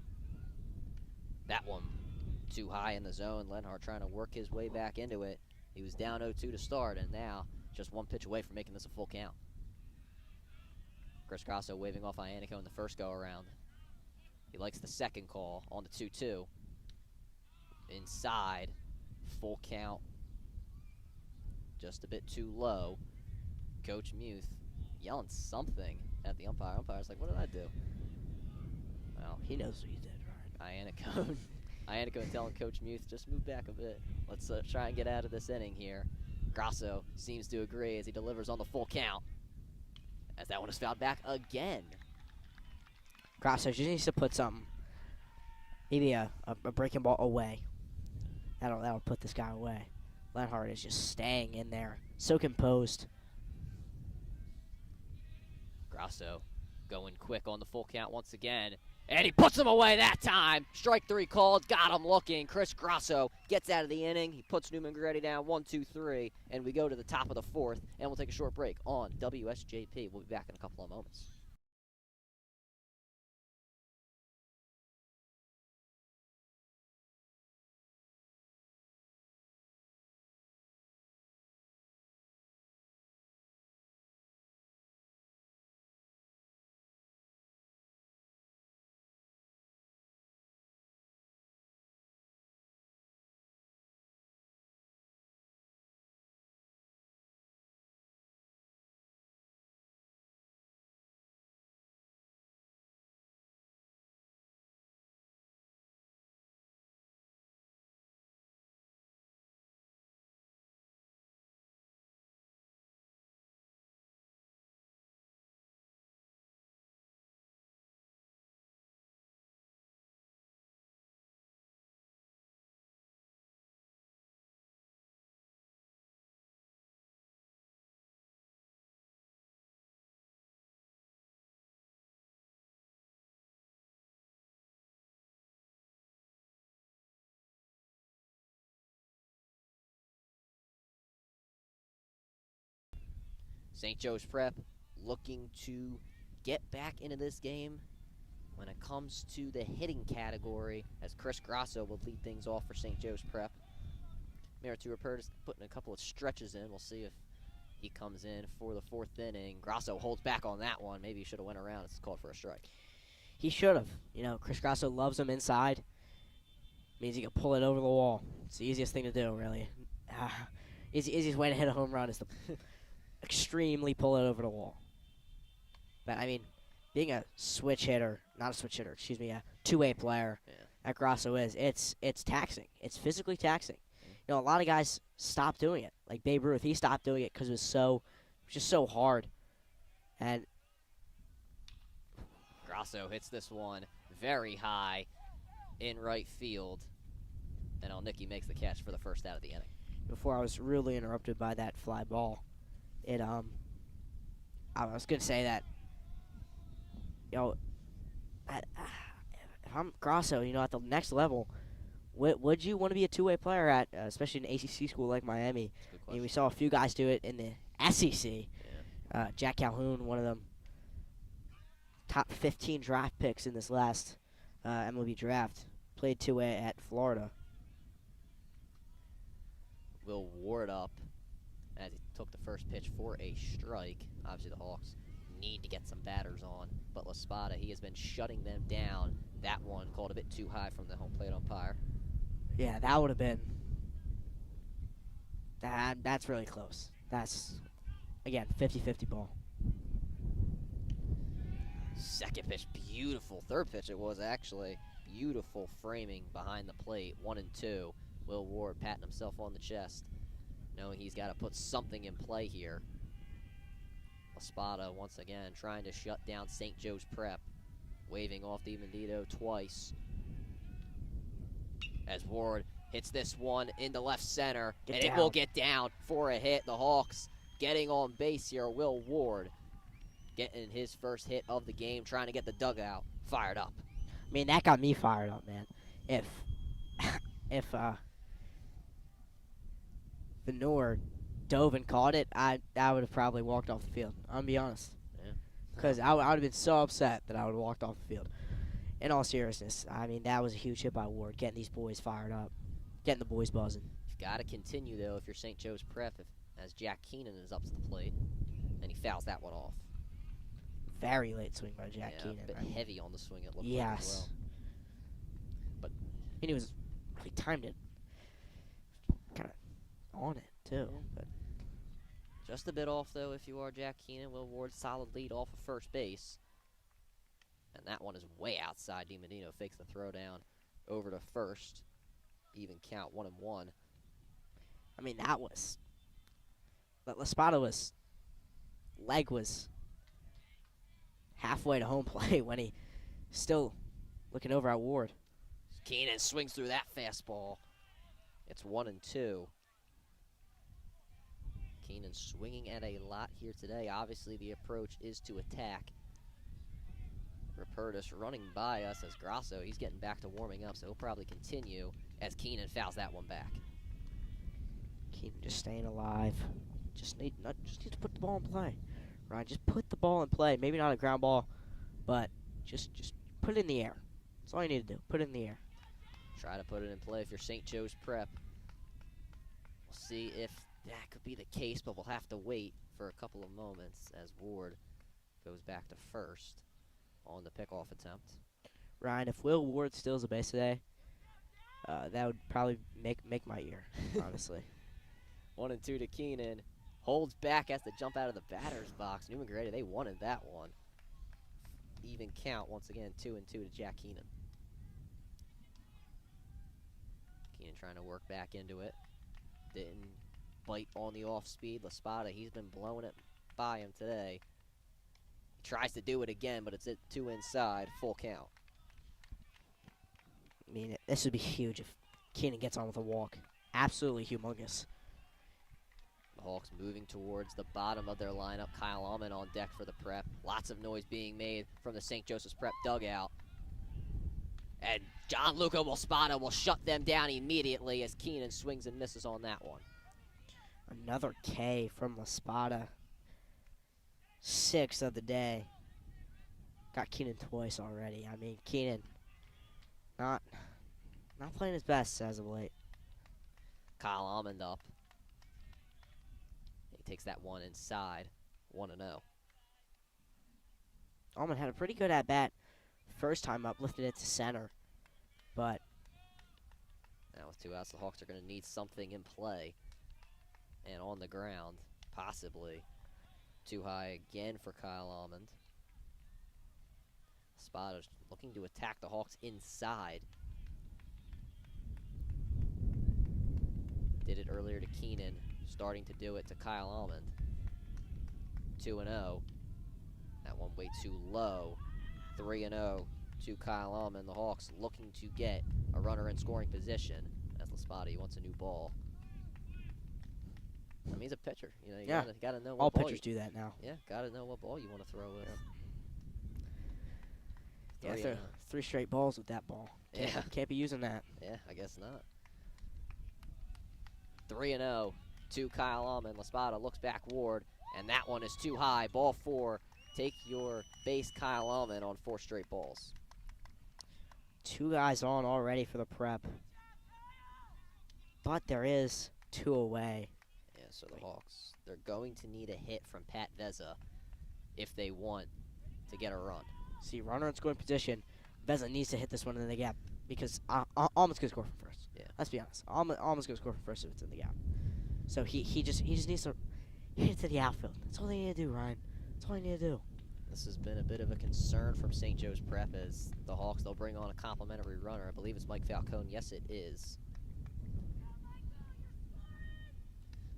That one too high in the zone. Lenhart trying to work his way back into it. He was down 0-2 to start, and now just 1 pitch away from making this a full count. Chris Grosso waving off Iannacone in the first go-around. He likes the second call on the 2-2. Inside, full count. Just a bit too low. Coach Muth yelling something at the umpire. Umpire's like, what did I do? Well, He knows what he did, right? Iannacone telling Coach Muth, just move back a bit. Let's try and get out of this inning here. Grosso seems to agree as he delivers on the full count. As that one is fouled back again. Grosso just needs to put something, maybe a breaking ball away. That'll put this guy away. Lenhart is just staying in there, so composed. Grosso going quick on the full count once again. And he puts him away that time. Strike 3 called. Got him looking. Chris Grosso gets out of the inning. He puts Neumann-Goretti down 1-2-3. And we go to the top of the 4th. And we'll take a short break on WSJP. We'll be back in a couple of moments. St. Joe's Prep looking to get back into this game when it comes to the hitting category, as Chris Grosso will lead things off for St. Joe's Prep. Meritu Rupert is putting a couple of stretches in. We'll see if he comes in for the 4th inning. Grosso holds back on that one. Maybe he should have went around. It's called for a strike. He should have. Chris Grosso loves him inside. Means he can pull it over the wall. It's the easiest thing to do, really. Easiest way to hit a home run is to extremely pull it over the wall. But, I mean, being a switch hitter, not a switch hitter, excuse me, a two-way player, that Grosso is, it's taxing. It's physically taxing. A lot of guys stop doing it. Like Babe Ruth, he stopped doing it because it was just so hard. And Grosso hits this one very high in right field. And Nicky makes the catch for the first out of the inning. Before I was rudely interrupted by that fly ball, I was going to say that, if if I'm Grosso, at the next level, would you want to be a two-way player at, especially an ACC school like Miami? That's a good I mean, we question. saw a few guys do it in the SEC. Yeah. Jack Calhoun, one of them top 15 draft picks in this last MLB draft, played two-way at Florida. Will Ward up as he took the first pitch for a strike. Obviously, the Hawks need to get some batters on, but La Spada, he has been shutting them down. That one called a bit too high from the home plate umpire. Yeah, that would have been. That's really close. That's, again, 50-50 ball. Second pitch, beautiful. Third pitch, it was actually beautiful framing behind the plate. 1-2. Will Ward patting himself on the chest, knowing he's got to put something in play here. La Spada, once again, trying to shut down St. Joe's Prep, waving off DiMendito twice. As Ward hits this one into left center, and it will get down for a hit. The Hawks getting on base here. Will Ward getting his first hit of the game, trying to get the dugout fired up. I mean, that got me fired up, man. If Venor dove and caught it, I would have probably walked off the field. I'm gonna be honest. Yeah. Because I would have been so upset that I would have walked off the field. In all seriousness, I mean, that was a huge hit by Ward, getting these boys fired up, getting the boys buzzing. You've got to continue, though, if you're St. Joe's Prep, as Jack Keenan is up to the plate, and he fouls that one off. Very late swing by Jack Keenan. A bit heavy on the swing, it looked yes. like as well. But and he was really timed it kind of on it, too. Yeah. But just a bit off, though, if you are Jack Keenan. Will Ward, solid lead off of first base. And that one is way outside. DiMendino fakes the throw down over to first. Even count, 1-1. I mean, that was. But La Spada leg was halfway to home plate when he still looking over at Ward. Keenan swings through that fastball. It's 1-2. Keenan swinging at a lot here today. Obviously, the approach is to attack. Rupertus running by us as Grosso. He's getting back to warming up, so he'll probably continue as Keenan fouls that one back. Keenan just staying alive. Just need to put the ball in play. Right, just put the ball in play. Maybe not a ground ball, but just put it in the air. That's all you need to do. Put it in the air. Try to put it in play if you're St. Joe's Prep. We'll see if that could be the case, but we'll have to wait for a couple of moments as Ward goes back to first on the pickoff attempt. Ryan, if Will Ward steals a base today, that would probably make my year, honestly. 1-2 to Keenan. Holds back, has to jump out of the batter's box. Neumann-Goretti, they wanted that one. Even count, once again, 2-2 to Jack Keenan. Keenan trying to work back into it. Didn't bite on the off speed. La Spada, he's been blowing it by him today. He tries to do it again, but it's at 2 inside, full count. I mean, this would be huge if Keenan gets on with a walk. Absolutely humongous. The Hawks moving towards the bottom of their lineup. Kyle Allman on deck for the Prep. Lots of noise being made from the St. Joseph's Prep dugout. And Gianluca Spada will shut them down immediately as Keenan swings and misses on that one. Another K from La Spada. 6th of the day. Got Keenan twice already. I mean, Keenan not playing his best as of late. Kyle Almond up. He takes that one inside. 1-0. Almond had a pretty good at-bat first time up, lifted it to center. But now with 2 outs, the Hawks are going to need something in play. And on the ground, possibly. Too high again for Kyle Almond. Spada's looking to attack the Hawks inside. Did it earlier to Keenan, starting to do it to Kyle Almond. 2-0. That one way too low. 3-0 to Kyle Almond. The Hawks looking to get a runner in scoring position. As La Spada, he wants a new ball. I mean, he's a pitcher. You know, you gotta know what all ball pitchers do that now. Yeah, gotta know what ball you want to throw with. Yeah, 3-0. 3 straight balls with that ball. Can't be using that. Yeah, I guess not. 3-0 to Kyle Allman. Laspada looks back Ward, and that one is too high. Ball 4. Take your base, Kyle Allman, on 4 straight balls. 2 guys on already for the prep. But there is 2 away. Yeah, so the Hawks, they're going to need a hit from Pat Veza if they want to get a run. See, runner in scoring position. Veza needs to hit this one in the gap because Allman's going to score from first. Yeah. Let's be honest. Allman's going to score from first if it's in the gap. So he just needs to hit it to the outfield. That's all they need to do, Ryan. That's all they need to do. This has been a bit of a concern from St. Joe's Prep as the Hawks, they'll bring on a complimentary runner. I believe it's Mike Falcone. Yes, it is.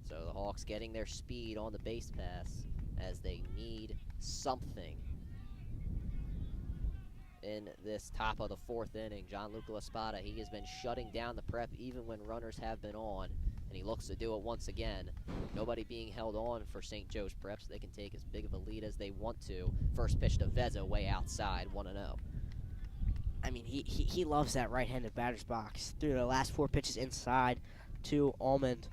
So the Hawks getting their speed on the base pass as they need something in this top of the 4th inning. Gianluca Laspada, he has been shutting down the prep even when runners have been on, and he looks to do it once again. Nobody being held on for St. Joe's Prep, so they can take as big of a lead as they want to. First pitch to Veza, way outside, 1-0. I mean, he loves that right-handed batter's box. Through the last 4 pitches inside to Almond.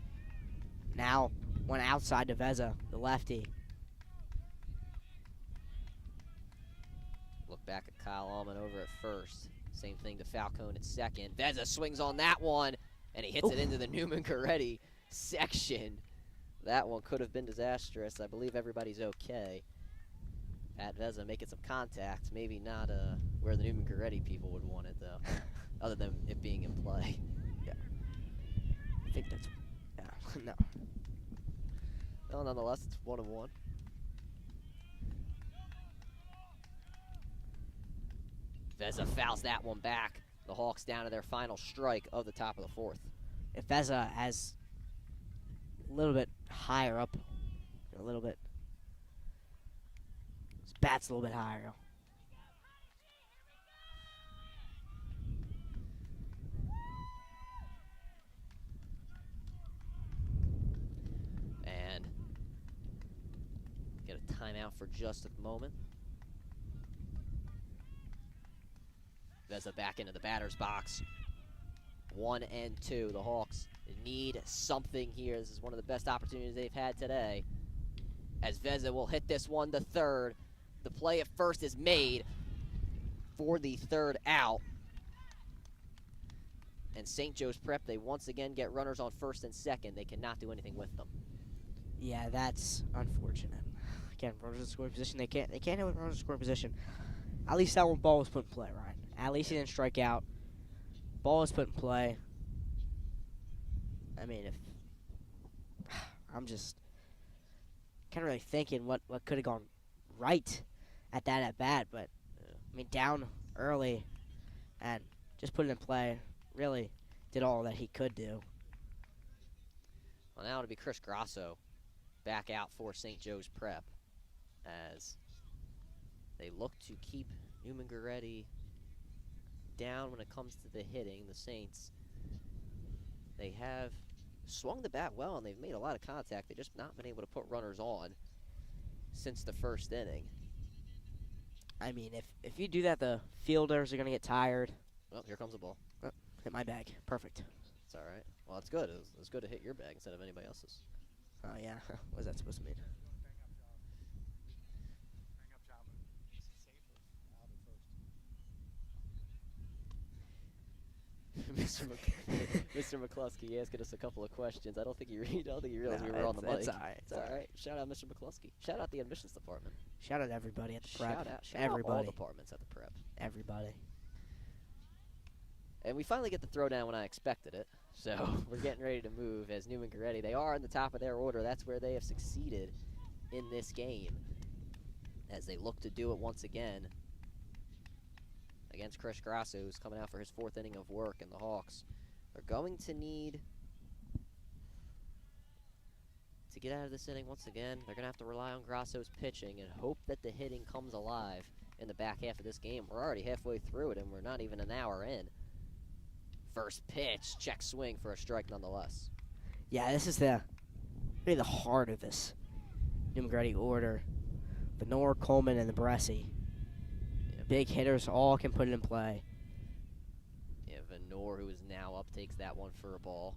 Now, one outside to Veza, the lefty. Look back at Kyle Allman over at first. Same thing to Falcone at second. Veza swings on that one, and he hits it into the Neumann-Goretti section. That one could have been disastrous. I believe everybody's okay. Pat Veza making some contact. Maybe not where the Neumann-Goretti people would want it, though, other than it being in play. Yeah. I think that's... Yeah, no. Well, nonetheless, it's 1-1. Veza fouls that one back. The Hawks down to their final strike of the top of the 4th. If Veza has a little bit higher up, a little bit, his bat's a little bit higher. And get a timeout for just a moment. Veza back into the batter's box. 1 and 2. The Hawks need something here. This is one of the best opportunities they've had today. As Veza will hit this one to third. The play at first is made for the 3rd out. And St. Joe's Prep, they once again get runners on 1st and 2nd. They cannot do anything with them. Yeah, that's unfortunate. Again, runners in scoring position. They can't hit with runners in scoring position. At least that one ball was put in play, Ryan. At least he didn't strike out. Ball was put in play. I mean, if I'm just kind of really thinking what could have gone right at that at bat, but I mean, down early and just put it in play. Really did all that he could do. Well, now it'll be Chris Grasso back out for St. Joe's Prep as they look to keep Neumann-Goretti down when it comes to the hitting. The Saints, they have swung the bat well, and they've made a lot of contact. They've just not been able to put runners on since the 1st inning. I mean, if you do that, the fielders are going to get tired. Well, here comes the ball. Oh, hit my bag. Perfect. It's all right. Well, it's good. It's good to hit your bag instead of anybody else's. Oh, yeah. What is that supposed to mean? Mr. McCluskey asking us a couple of questions. I don't think you realized we were on the mic. It's all right. It's all right. Shout out Mr. McCluskey. Shout out the admissions department. Shout out everybody at the prep. Shout out everybody. all departments at the prep. Everybody. And we finally get the throwdown when I expected it. So we're getting ready to move as Neumann-Goretti. They are in the top of their order. That's where they have succeeded in this game as they look to do it once again against Chris Grasso, who's coming out for his 4th inning of work, and the Hawks are going to need to get out of this inning once again. They're going to have to rely on Grasso's pitching and hope that the hitting comes alive in the back half of this game. We're already halfway through it, and we're not even an hour in. First pitch, check swing for a strike nonetheless. Yeah, this is really the heart of this Neumann-Goretti order. Venor, Coleman, and the Baresi. big hitters all can put it in play. Yeah, Venor, who is now up, takes that one for a ball.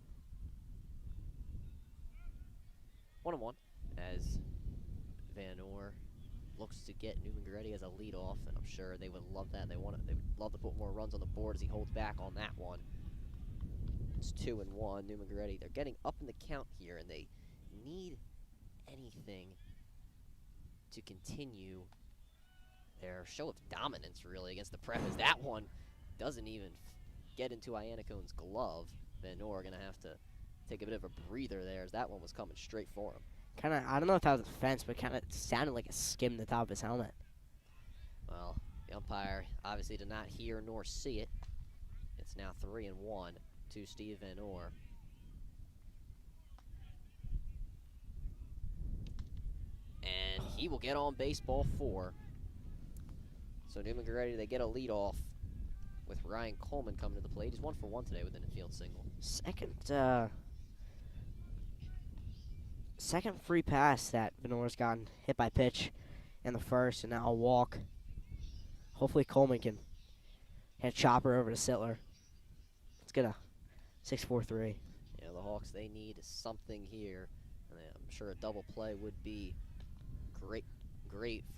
1-1 as Venor looks to get Neumann-Goretti as a leadoff, and I'm sure they would love that. They would love to put more runs on the board as he holds back on that one. It's 2-1. Neumann-Goretti, they're getting up in the count here, and they need anything to continue their show of dominance, really, against the Prep, as that one doesn't even get into Iannicone's glove. Venor going to have to take a bit of a breather there, as that one was coming straight for him. Kind of, I don't know if that was a fence, but kind of sounded like it skimmed the top of his helmet. Well, the umpire obviously did not hear nor see it. It's now 3-1 to Steve Venor. And he will get on baseball 4. So Neumann-Goretti, they get a lead off with Ryan Coleman coming to the plate. He's 1 for 1 today with an infield single. Second free pass that Venor's gotten, hit by pitch in the first, and now a walk. Hopefully Coleman can hit a chopper over to Sittler. Let's get a 6-4-3. Yeah, the Hawks, they need something here. And I'm sure a double play would be great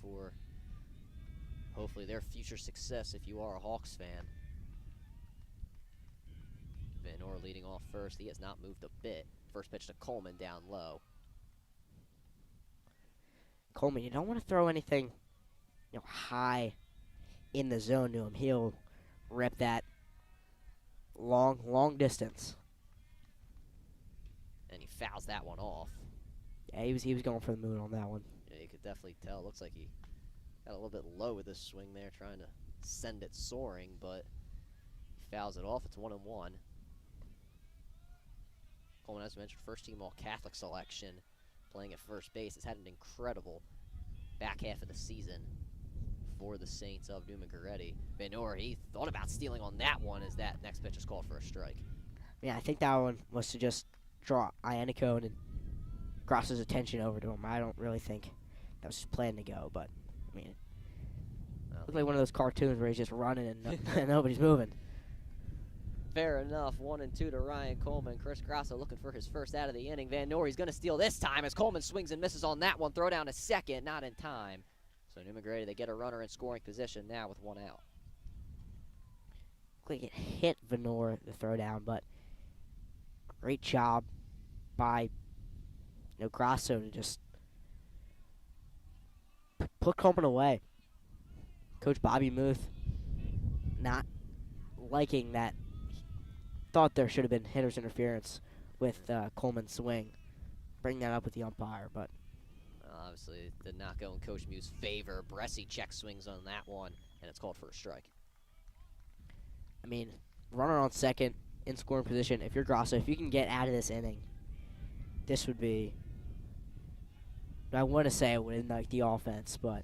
for hopefully their future success if you are a Hawks fan. Venor leading off first. He has not moved a bit. First pitch to Coleman down low. Coleman, you don't want to throw anything, high in the zone to him. He'll rip that long distance. And he fouls that one off. Yeah, he was going for the moon on that one. Yeah, you could definitely tell. Looks like he got a little bit low with this swing there, trying to send it soaring, but he fouls it off. It's 1-1. Coleman, as mentioned, first team All-Catholic selection, playing at first base. Has had an incredible back half of the season for the Saints of Neumann-Goretti. Venor, he thought about stealing on that one as that next pitch is called for a strike. Yeah, I think that one was to just draw Iannicone and Gross's attention over to him. I don't really think that was his plan to go, but, I mean, Well, looked like one of those cartoons where he's just running and nobody's moving. fair enough. 1-2 to Ryan Coleman. Chris Grosso looking for his first out of the inning. Venor, he's going to steal this time as Coleman swings and misses on that one. Throw down to second, not in time. So Neumann-Goretti, they get a runner in scoring position now with 1 out. Looked like it hit Venor, the throw down, but great job by Grosso to just put Coleman away. Coach Bobby Muth not liking that. Thought there should have been hitter's interference with Coleman's swing. Bring that up with the umpire, but Obviously, it did not go in Coach Muth's favor. Bresci check swings on that one, and it's called for a strike. I mean, runner on second in scoring position. If you're Grosso, if you can get out of this inning, this would be. I want to say it would ignite the offense, but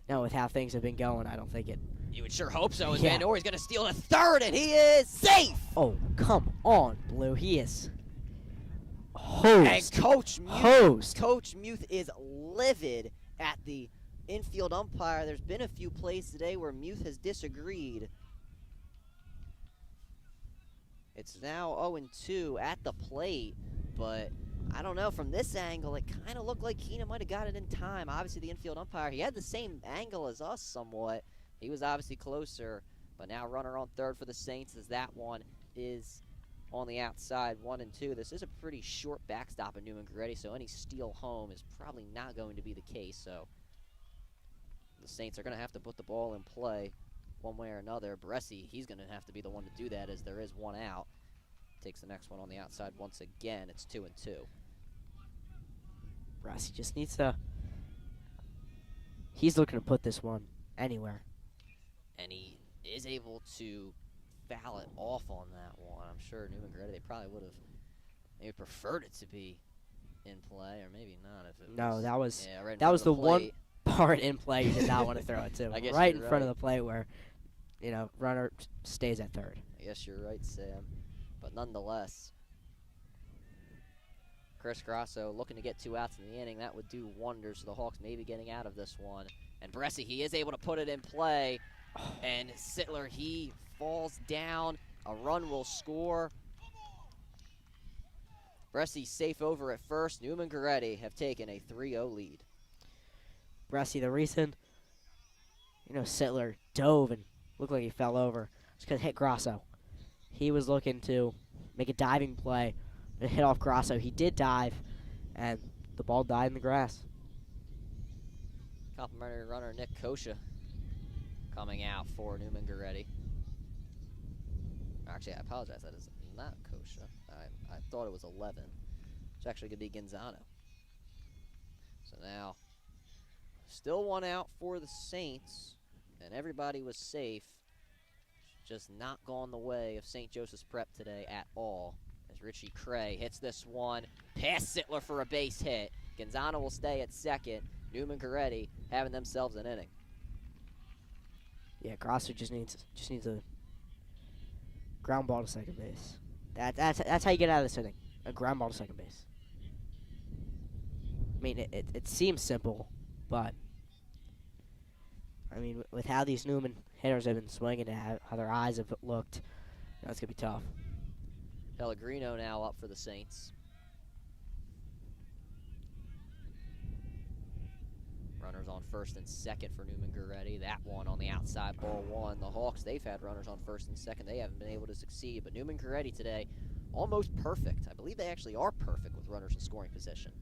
no, with how things have been going, I don't think it. You would sure hope so, as Yeah. Venor is going to steal a third, and he is safe! Oh, come on, Blue. He is And hosed. Coach Muth is livid at the infield umpire. There's been a few plays today where Muth has disagreed. It's now 0-2 at the plate, but I don't know. From this angle, it kind of looked like Keenan might have got it in time. Obviously, the infield umpire, he had the same angle as us somewhat. He was obviously closer, but now runner on third for the Saints as that one is on the outside, 1-2. This is a pretty short backstop in Neumann-Goretti, so any steal home is probably not going to be the case. So the Saints are going to have to put the ball in play one way or another. Bresci, he's going to have to be the one to do that, as there is 1 out. Takes the next one on the outside once again. It's 2-2. Bresci just needs to. He's looking to put this one anywhere. And he is able to foul it off on that one. I'm sure Neumann-Goretti, they probably would have maybe preferred it to be in play, or maybe not. If it No, was, that was yeah, right in that front was of the one plate. part in play you did not want to throw it to. I guess right in you're front of right. the plate where, runner stays at third. I guess you're right, Sam. But nonetheless, Chris Grosso looking to get 2 outs in the inning. That would do wonders for the Hawks, maybe getting out of this one. And Bresci, he is able to put it in play. And Sittler, he falls down. A run will score. Bresci safe over at first. Neumann-Goretti have taken a 3-0 lead. Bresci, the reason, Sittler dove and looked like he fell over, it's because it hit Grasso. He was looking to make a diving play. It hit off Grasso. He did dive, and the ball died in the grass. Complimentary runner Nick Kosha coming out for Neumann-Goretti. Actually, I apologize. That is not Kosha. I thought it was 11. It's actually going to be Gonzano. So now, still one out for the Saints, and everybody was safe. Just not gone the way of St. Joseph's Prep today at all. As Richie Cray hits this one, past Sittler for a base hit. Gonzano will stay at second. Neumann-Goretti having themselves an inning. Yeah, Grasso just needs a ground ball to second base. That's how you get out of this inning. A ground ball to second base. I mean, it seems simple, but I mean, with how these Newman hitters have been swinging and how their eyes have looked, it's gonna be tough. Pellegrino now up for the Saints. Runners on first and second for Neumann-Goretti. That one on the outside, ball one. The Hawks, they've had runners on first and second. They haven't been able to succeed, but Neumann-Goretti today, almost perfect. I believe they actually are perfect with runners in scoring position.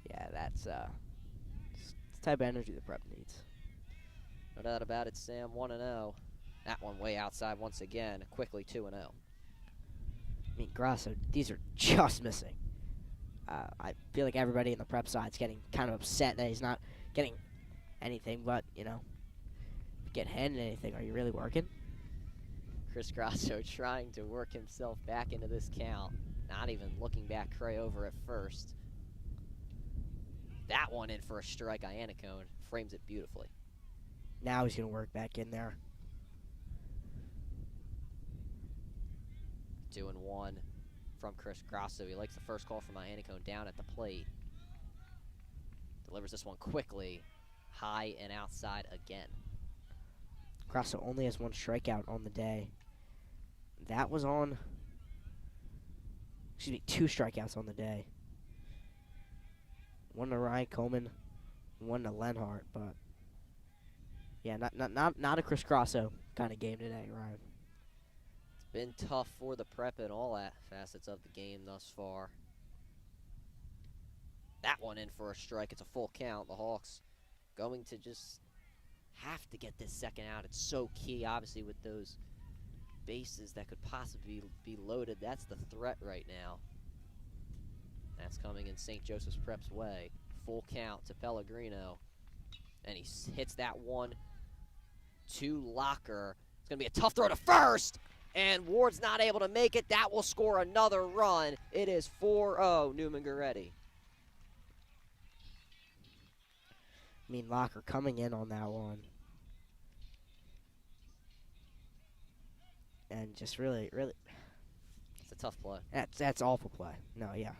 Yeah, that's the type of energy the Prep needs. No doubt about it, Sam, 1-0. That one way outside once again, quickly 2-0. I mean, Grasso, these are just missing. I feel like everybody in the Prep side's getting kind of upset that he's not getting anything, but, if you get handed anything, are you really working? Chris Grasso trying to work himself back into this count. Not even looking back Cray over at first. That one in for a strike. Iannacone frames it beautifully. Now he's going to work back in there. 2-1 from Chris Grasso. He likes the first call from Iannacone down at the plate. Delivers this one quickly. High and outside again. Grasso only has one strikeout on the day. That was on... Excuse me, 2 strikeouts on the day. One to Ryan Coleman, one to Lenhart, but... Yeah, not a Chris Grasso kind of game today, Ryan. It's been tough for the Prep in all facets of the game thus far. That one in for a strike. It's a full count. The Hawks going to just have to get this second out. It's so key, obviously, with those bases that could possibly be loaded. That's the threat right now. That's coming in St. Joseph's Prep's way. Full count to Pellegrino. And he hits that one to Locker. It's going to be a tough throw to first. And Ward's not able to make it. That will score another run. It is 4-0 Neumann-Goretti. I mean, Locker coming in on that one. And just really... It's a tough play. That's awful play. No, yeah.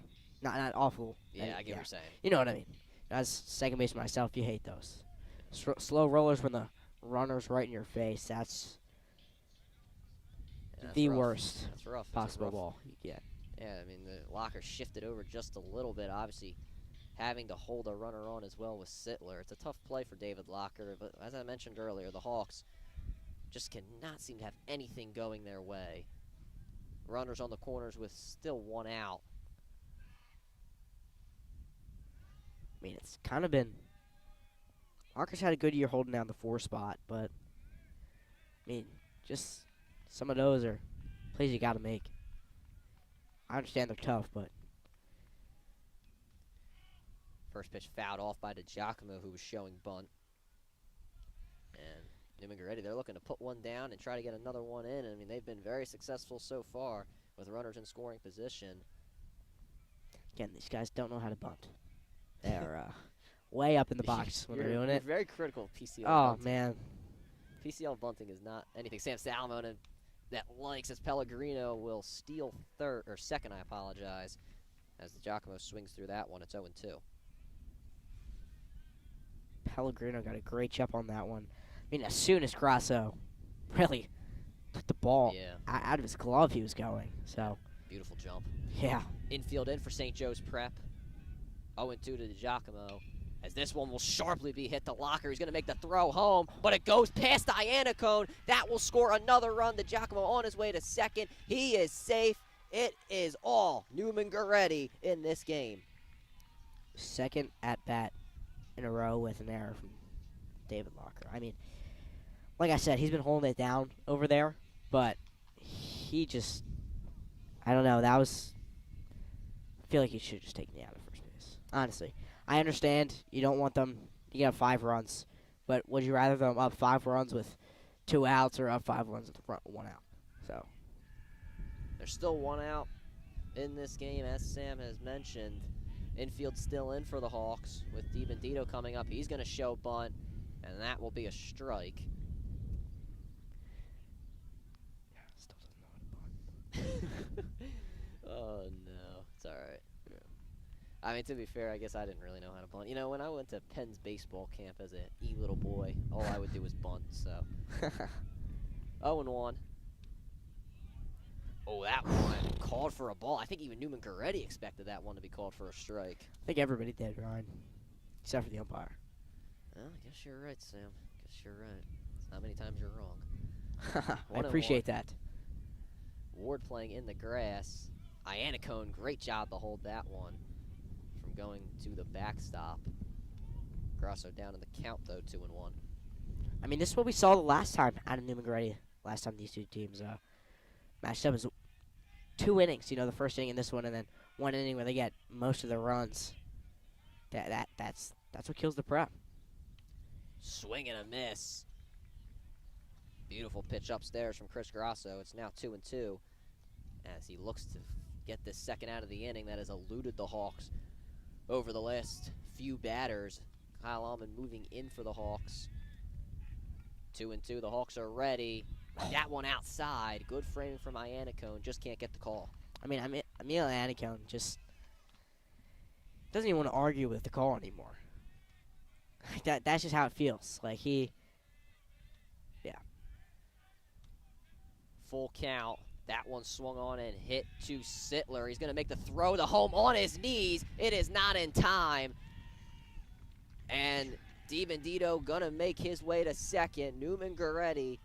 Not awful. Yeah, I get what you're saying. You know what I mean. As second baseman myself, you hate those. Slow rollers when the runner's right in your face. That's the rough. worst That's rough. possible ball you get. Yeah, I mean, the Locker shifted over just a little bit. Obviously, having to hold a runner on as well with Sittler. It's a tough play for David Locker, but as I mentioned earlier, the Hawks just cannot seem to have anything going their way. Runners on the corners with still one out. I mean, it's kind of been... Locker's had a good year holding down the 4 spot, but... I mean, just some of those are plays you got to make. I understand they're tough, but... First pitch fouled off by DiGiacomo, who was showing bunt. And Neumann-Goretti, they're looking to put one down and try to get another one in. I mean, they've been very successful so far with runners in scoring position. Again, these guys don't know how to bunt. They're way up in the box when they're doing you're it. Very critical of PCL Oh, bunting. man. PCL bunting is not anything. Sam Salamone that likes as Pellegrino will steal second, I apologize, as DiGiacomo swings through that one. It's 0-2. Pellegrino got a great chip on that one. mean, as soon as Grasso really took the ball Yeah, out of his glove, he was going. So, beautiful jump. yeah. Infield in for St. Joe's Prep. 0-2 to DiGiacomo. As this one will sharply be hit to Locker. He's going to make the throw home, but it goes past Iannicone. That will score another run. DiGiacomo on his way to second. He is safe. It is all Neumann-Goretti in this game. Second at bat in a row with an error from David Locker. I mean, like I said, he's been holding it down over there, but he just, I don't know, I feel like he should have just taken me out of first base. Honestly. I understand you don't want them to get up 5 runs, but would you rather them up 5 runs with 2 outs or up 5 runs with 1 out? So There's still 1 out in this game, as Sam has mentioned. Infield still in for the Hawks with DiBendito coming up. He's going to show bunt, and that will be a strike. still doesn't know how to bunt. Oh, no. It's all right. Yeah. I mean, to be fair, I guess I didn't really know how to bunt. You know, when I went to Penn's baseball camp as a little boy, all I would do was bunt, so. 0-1. Oh, that one called for a ball. I think even Neumann-Goretti expected that one to be called for a strike. I think everybody did, Ryan, except for the umpire. Well, I guess you're right, Sam. Guess you're right. It's not many times you're wrong. I appreciate that. Ward playing in the grass. Iannicone, great job to hold that one from going to the backstop. Grasso down in the count, though, 2-1. I mean, this is what we saw the last time out of Neumann-Goretti. Last time these two teams matched up was 2 innings. You know, the first inning in this one, and then 1 inning where they get most of the runs. That's what kills the Prep. Swing and a miss. Beautiful pitch upstairs from Chris Grasso. It's now 2-2 as he looks to get this second out of the inning that has eluded the Hawks over the last few batters. Kyle Allman moving in for the Hawks. 2-2. The Hawks are ready. That one outside. Good framing from Iannicone. Just can't get the call. I mean, Emil Iannicone just doesn't even want to argue with the call anymore. That's just how it feels. Like Full count. That one swung on and hit to Sittler. He's going to make the throw. The home on his knees. It is not in time. And DiBendito going to make his way to second. Neumann-Goretti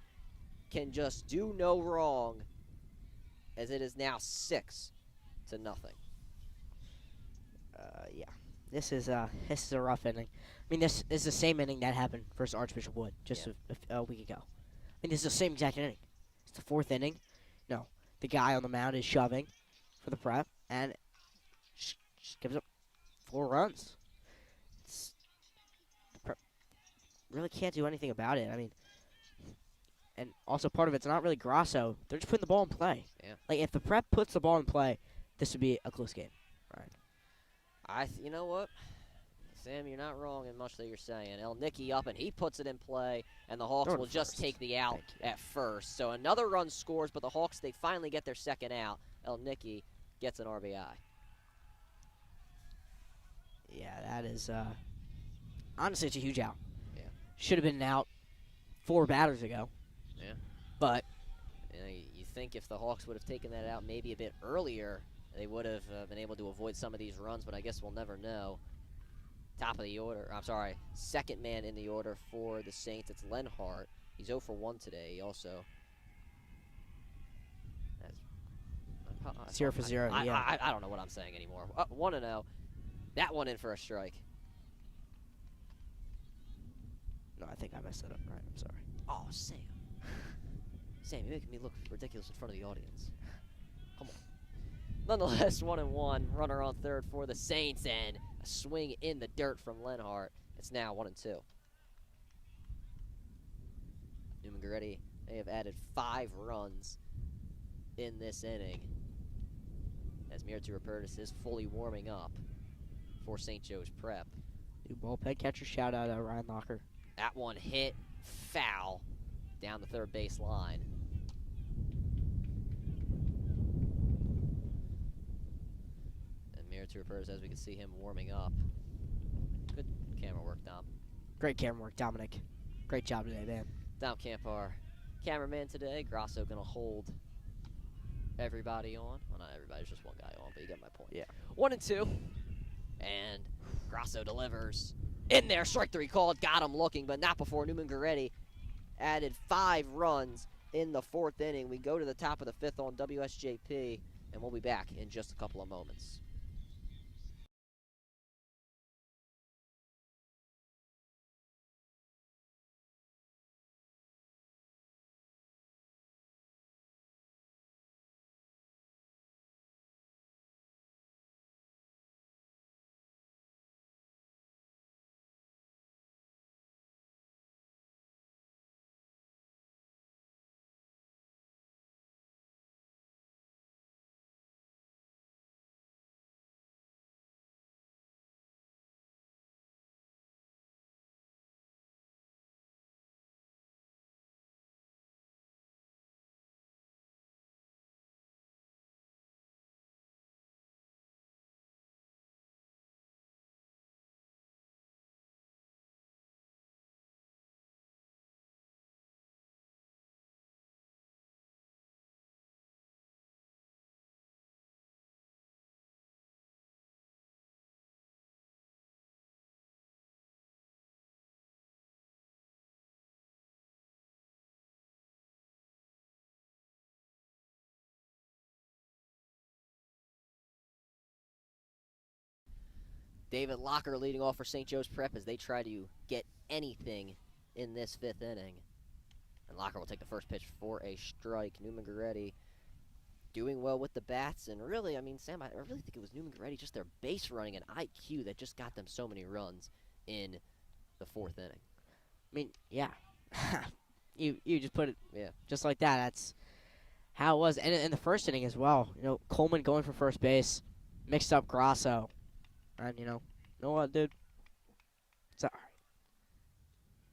can just do no wrong as it is now 6-0. Yeah. This is a rough inning. I mean, this is the same inning that happened versus Archbishop Wood just a week ago. I mean, this is the same exact inning. It's the 4th inning. No, the guy on the mound is shoving for the Prep, and just gives up 4 runs. The Prep really can't do anything about it. I mean, and also part of it's not really Grasso. They're just putting the ball in play. Yeah. Like, if the Prep puts the ball in play, this would be a close game. Right. You know what? Sam, you're not wrong in much that you're saying. El Nicky up, and he puts it in play, and the Hawks will just take the out at first. So another run scores, but the Hawks, they finally get their second out. El Nicky gets an RBI. Yeah, that is, honestly, it's a huge out. Yeah. Should have been out 4 batters ago. Yeah. But you think if the Hawks would have taken that out maybe a bit earlier, they would have been able to avoid some of these runs, but I guess we'll never know. Top of the order, second man in the order for the Saints, it's Lenhart. He's 0 for 1 today. He also has 0 for 0. I don't know what I'm saying anymore. 1-0. That one in for a strike. No, I think I messed that up. Right, I'm sorry. Oh, Sam. Sam, you're making me look ridiculous in front of the audience. Come on. Nonetheless, 1-1. Runner on third for the Saints, and a swing in the dirt from Lenhart. It's now 1-2. Neumann-Goretti, they have added 5 runs in this inning, as Mirtu Rupertus is fully warming up for St. Joe's Prep. New bullpen catcher, shout out to Ryan Locker. That one hit foul down the third base line. And Mirtu Rupertus, as we can see him warming up. Good camera work, Dom. Great camera work, Dominic. Great job today, man. Dom Camp, our cameraman today. Grasso going to hold everybody on. Well, not everybody, there's just one guy on, but you get my point. Yeah. 1 and 2. And Grasso delivers. In there, strike 3 called. Got him looking, but not before Neumann-Goretti added 5 runs in the 4th inning. We go to the top of the 5th on WSJP, and we'll be back in just a couple of moments. David Locker leading off for St. Joe's Prep as they try to get anything in this 5th inning. And Locker will take the first pitch for a strike. Neumann-Goretti doing well with the bats. And really, I mean, Sam, I really think it was Neumann-Goretti, just their base running and IQ that just got them so many runs in the 4th inning. I mean, yeah. you just put it Yeah. just like that. That's how it was. And in the 1st inning as well, you know, Coleman going for first base, mixed up Grasso. And, you know what, dude? It's all right.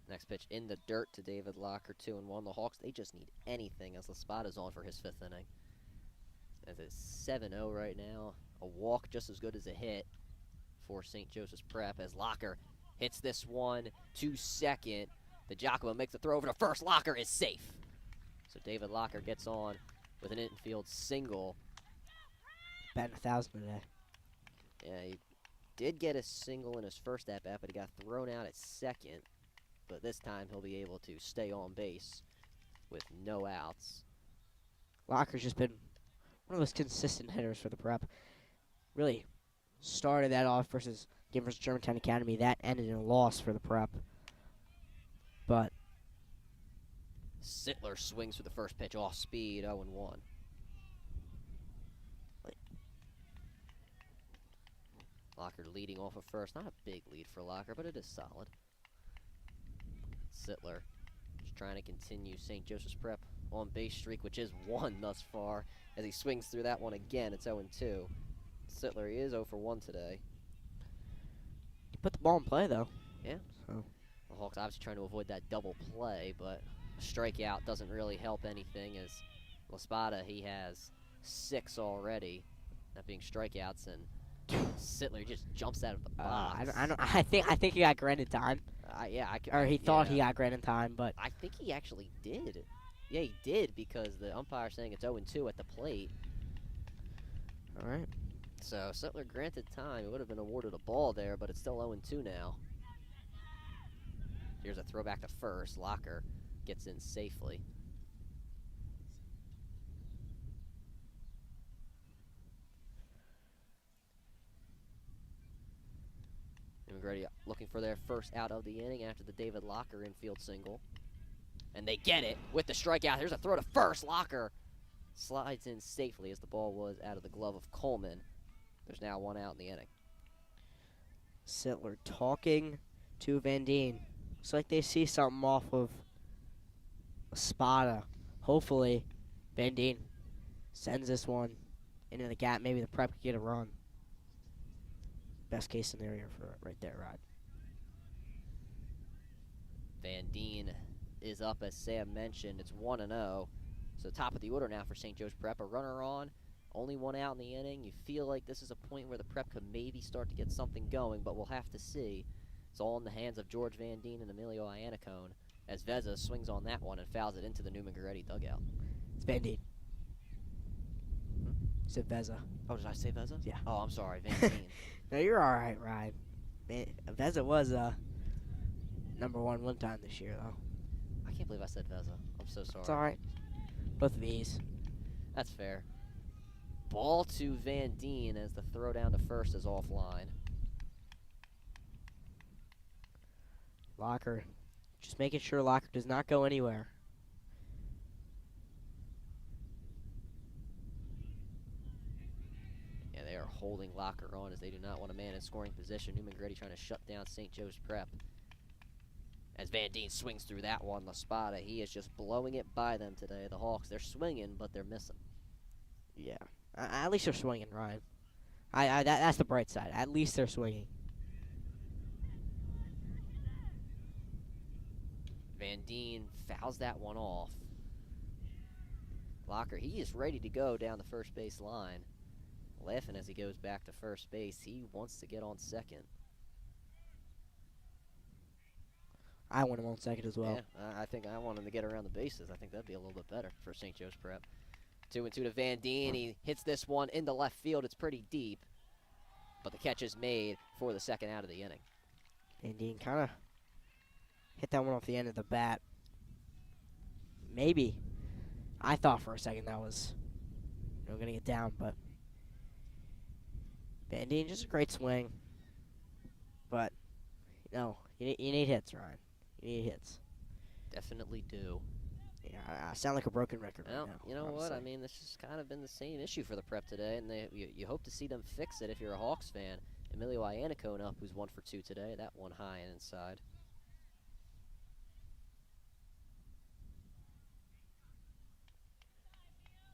Next pitch in the dirt to David Locker, 2-1. The Hawks, they just need anything as Laspada on for his 5th inning. As it's 7-0 right now. A walk just as good as a hit for St. Joseph's Prep as Locker hits this one to second. The Giacomo makes the throw over to first. Locker is safe. So David Locker gets on with an infield single. Batting 1,000 today. Yeah, he did get a single in his first at-bat, but he got thrown out at second. But this time he'll be able to stay on base with no outs. Locker's just been one of those consistent hitters for the Prep. Really started that off versus game versus Germantown Academy. That ended in a loss for the Prep. But Sittler swings for the first pitch off speed, 0-1. Locker leading off of first. Not a big lead for Locker, but it is solid. Sittler just trying to continue St. Joseph's Prep on base streak, which is 1 thus far. As he swings through that one again, it's 0-2. Sittler, he is 0 for 1 today. he put the ball in play, though. Yeah. So The Hawks obviously trying to avoid that double play, but a strikeout doesn't really help anything as Laspada, he has 6 already, that being strikeouts, and Sittler just jumps out of the box. I think he got granted time. Or he thought he got granted time, but I think he actually did. Yeah, he did because the umpire's saying it's 0-2 at the plate. all right. So Sittler granted time. He would have been awarded a ball there, but it's still 0-2 now. Here's a throwback to first. Locker gets in safely. Neumann-Goretti looking for their first out of the inning after the David Locker infield single. And they get it with the strikeout. Here's a throw to first. Locker slides in safely as the ball was out of the glove of Coleman. There's now 1 out in the inning. Sittler talking to Van Deen. Looks like they see something off of Spada. Hopefully, Van Deen sends this one into the gap. Maybe the Prep could get a run. Best case scenario for right there, Rod. Van Deen is up, as Sam mentioned. It's 1-0. So top of the order now for St. Joe's Prep. A runner on, only 1 out in the inning. You feel like this is a point where the Prep could maybe start to get something going, but we'll have to see. It's all in the hands of George Van Deen and Emilio Iannacone as Veza swings on that one and fouls it into the Neumann-Goretti dugout. It's Van Deen. You said Veza. Oh, did I say Veza? Yeah. Oh, I'm sorry, Van Deen. No, you're all right, Ryan. Man, Veza was #1 one time this year, though. I can't believe I said Veza. I'm so sorry. It's all right. Both of these. That's fair. Ball to Van Deen as the throw down to first is offline. Locker. Just making sure Locker does not go anywhere. Yeah, they are holding Locker on as they do not want a man in scoring position. Neumann-Goretti trying to shut down St. Joe's Prep. As Van Deen swings through that one, La Spada, he is just blowing it by them today. The Hawks, they're swinging, but they're missing. Yeah. At least they're swinging, Ryan. That's the bright side. At least they're swinging. Van Deen fouls that one off. Locker, he is ready to go down the first base line. Laughing as he goes back to first base. He wants to get on second. I want him on second as well. Yeah, I think I want him to get around the bases. I think that'd be a little bit better for St. Joe's Prep. 2-2 to Van Deen. He hits this one into left field. It's pretty deep, but the catch is made for the second out of the inning. Van Deen kind of hit that one off the end of the bat. Maybe. I thought for a second that was going to get down, but Van Deen, just a great swing. But, you need hits, Ryan. You need hits. Definitely do. Yeah, I sound like a broken record Well, right now. you know honestly. what? I mean, this has kind of been the same issue for the Prep today, and you hope to see them fix it if you're a Hawks fan. Emilio Iannacone up, who's 1 for 2 today. That one high and inside.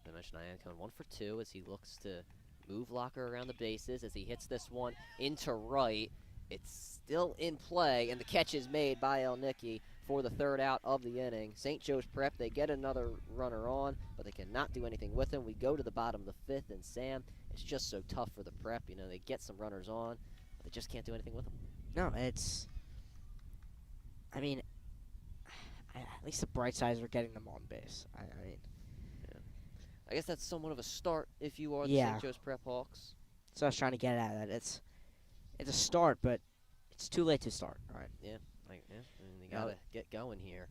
I mentioned Iannacone 1 for 2 as he looks to move Locker around the bases as he hits this one into right. It's still in play, and the catch is made by El Nicky for the third out of the inning. St. Joe's Prep, they get another runner on, but they cannot do anything with him. We go to the bottom of the fifth, and Sam, it's just so tough for the Prep. You know, they get some runners on, but they just can't do anything with them. No, it's... I mean, at least the bright sides are getting them on base. I mean... I guess that's somewhat of a start if you are the Yeah. St. Joe's Prep Hawks. So I was trying to get at that. It's a start, but it's too late to start, right? I mean, they gotta get going here.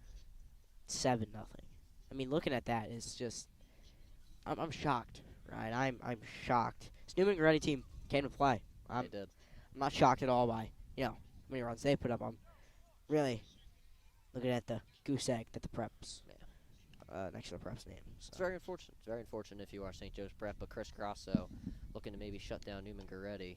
7-0. I mean, looking at that is just, I'm shocked, right? I'm shocked. This Neumann-Goretti team came to play. They did. I'm not shocked at all by how many runs they put up. I'm really looking at the goose egg that the Preps next to the Preps name. So. It's very unfortunate. It's very unfortunate if you are St. Joe's Prep, but Chris Grasso looking to maybe shut down Neumann-Goretti.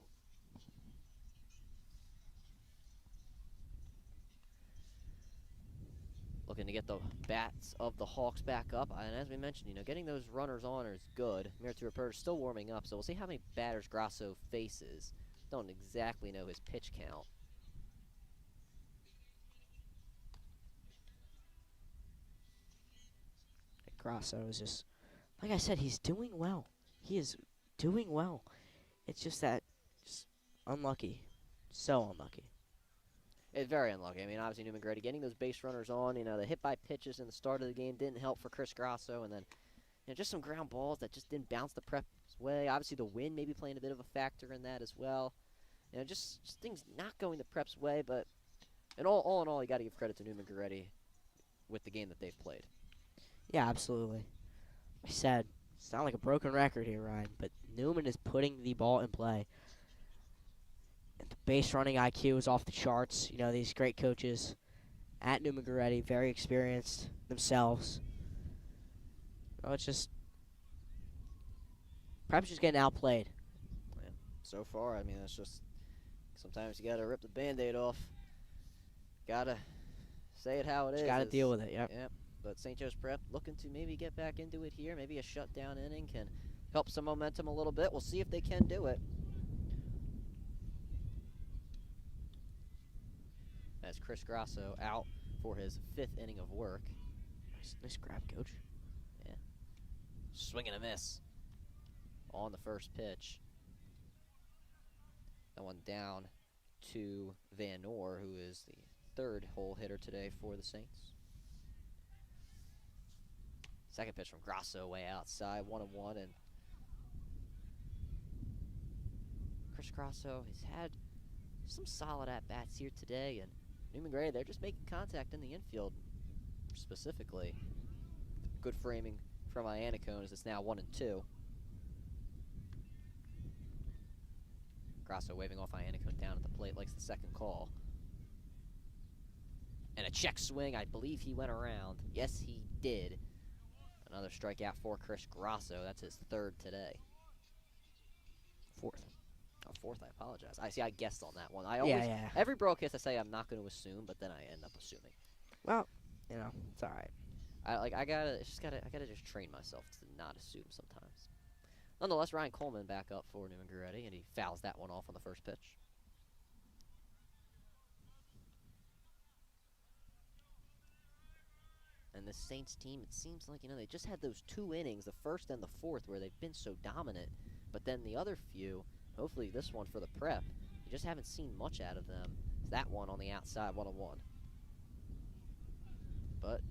Looking to get the bats of the Hawks back up. And as we mentioned, getting those runners on is good. Mirtu Raper's still warming up, so we'll see how many batters Grasso faces. Don't exactly know his pitch count. Grasso is just, like I said, he's doing well. He is doing well. It's just that, just unlucky. So unlucky. It's very unlucky. I mean, obviously Neumann-Goretti getting those base runners on. The hit by pitches in the start of the game didn't help for Chris Grasso, and then just some ground balls that just didn't bounce the Prep's way. Obviously the wind maybe playing a bit of a factor in that as well. Just things not going the Prep's way, but all in all, you got to give credit to Neumann-Goretti with the game that they've played. Yeah, absolutely. I said, it's not like a broken record here, Ryan, but Newman is putting the ball in play. And the base running IQ is off the charts. These great coaches at Neumann-Goretti, very experienced themselves. It's just, perhaps just getting outplayed. Yeah. So far, I mean, it's just sometimes you got to rip the Band-Aid off. Got to say it how it is. Got to deal with it, yep. Yep. But St. Joe's Prep looking to maybe get back into it here. Maybe a shutdown inning can help some momentum a little bit. We'll see if they can do it. As Chris Grasso out for his 5th inning of work. Nice grab, coach. Yeah. Swing and a miss on the first pitch. That one down to Van Noor, who is the 3rd hole hitter today for the Saints. Second pitch from Grasso way outside, 1-1, and Chris Grasso has had some solid at-bats here today, and Neumann-Goretti, they're just making contact in the infield specifically. Good framing from Iannacone as it's now 1-2. Grasso waving off Iannacone down at the plate, likes the second call. And a check swing, I believe he went around. Yes, he did. Another strikeout for Chris Grasso. That's his third today. Fourth. Oh, fourth, I apologize. I guessed on that one. Yeah. Every broadcast I say I'm not going to assume, but then I end up assuming. Well, it's all right. I gotta just train myself to not assume sometimes. Nonetheless, Ryan Coleman back up for Neumann-Goretti, and he fouls that one off on the first pitch. And the Saints team, it seems like, they just had those 2 innings, the first and the fourth, where they've been so dominant. But then the other few, hopefully this one for the prep, you just haven't seen much out of them. It's that one on the outside, 1-1. But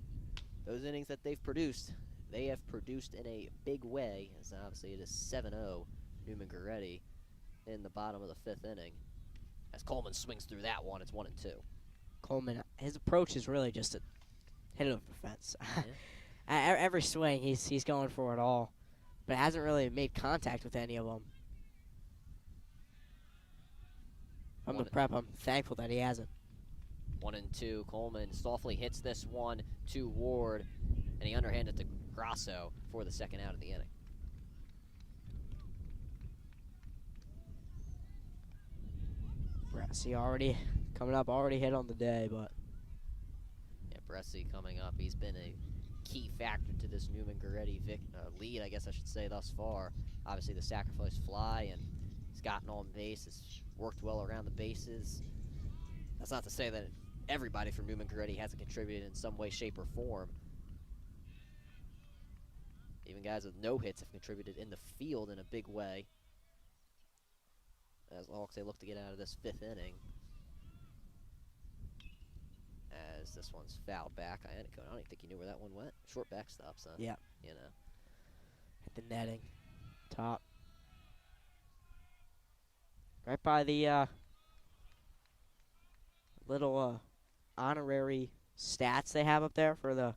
those innings that they've produced, they have produced in a big way, as obviously it is 7-0 Neumann-Goretti in the bottom of the 5th inning. As Coleman swings through that one, it's 1-2. Coleman, his approach is really just to hit it over the fence. Yeah. Every swing, he's going for it all, but hasn't really made contact with any of them. From the prep, I'm thankful that he hasn't. 1-2. Coleman softly hits this one to Ward, and he underhanded to Grasso for the second out of the inning. Bressy already coming up, already hit on the day, but yeah, Bressy coming up. He's been a key factor to this Neumann-Goretti lead, I guess I should say, thus far. Obviously, the sacrifice fly, and he's gotten on base, has worked well around the bases. That's not to say that everybody from Neumann-Goretti hasn't contributed in some way, shape, or form. Even guys with no hits have contributed in the field in a big way. As the Hawks, they look to get out of this 5th inning. As this one's fouled back. I don't even think he knew where that one went. Short backstop, son. yeah, You know. hit the netting, top, right by the little honorary stats they have up there for the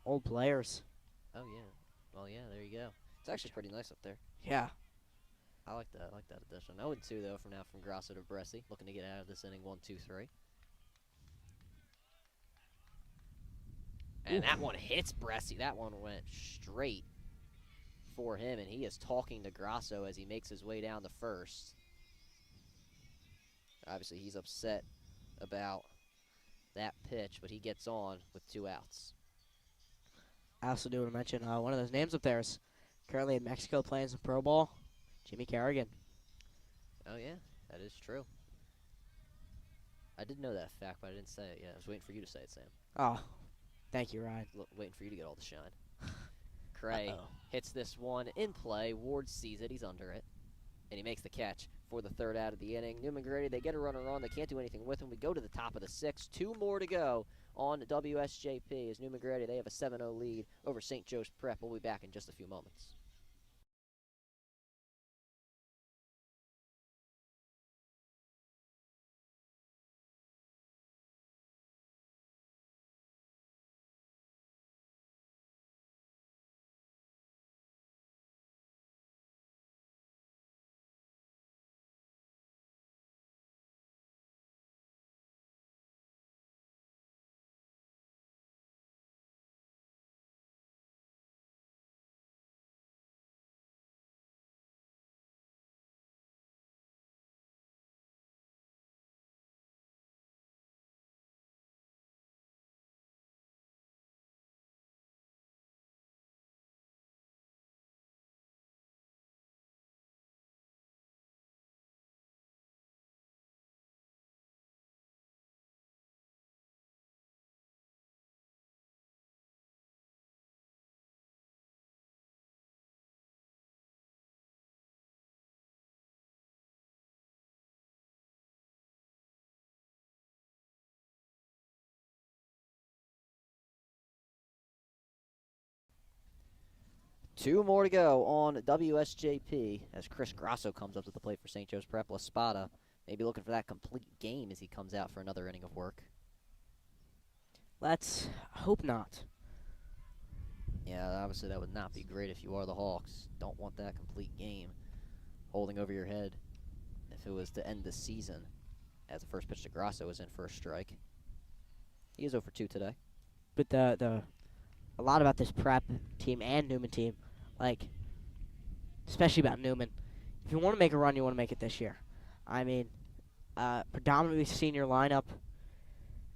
old players. Oh, yeah. Well, yeah, there you go. It's actually pretty nice up there. Yeah. I like that. I like that addition. 0-2, though, from Grasso to Bressy. Looking to get out of this inning 1-2-3. And that one hits Bressy. That one went straight for him, and he is talking to Grasso as he makes his way down to first. Obviously, he's upset about that pitch, but he gets on with 2 outs. I also do want to mention one of those names up there is currently in Mexico playing some pro ball, Jimmy Carrigan. Oh, yeah, that is true. I did know that fact, but I didn't say it yet. I was waiting for you to say it, Sam. Oh, thank you, Ryan. Waiting for you to get all the shine. Cray hits this one in play. Ward sees it. He's under it. And he makes the catch for the 3rd out of the inning. Neumann-Goretti, they get a runner on. They can't do anything with him. We go to the top of the 6th. 2 more to go on WSJP as Neumann-Goretti, they have a 7-0 lead over St. Joe's Prep. We'll be back in just a few moments. 2 more to go on WSJP as Chris Grasso comes up to the plate for St. Joe's Prep. La Spada maybe looking for that complete game as he comes out for another inning of work. Let's hope not. Yeah, obviously that would not be great if you are the Hawks. Don't want that complete game holding over your head if it was to end the season, as the first pitch to Grasso was in for a strike. He is 0 for 2 today. But a lot about this Prep team and Neumann team, like, especially about Neumann. If you want to make a run, you want to make it this year. I mean, predominantly senior lineup,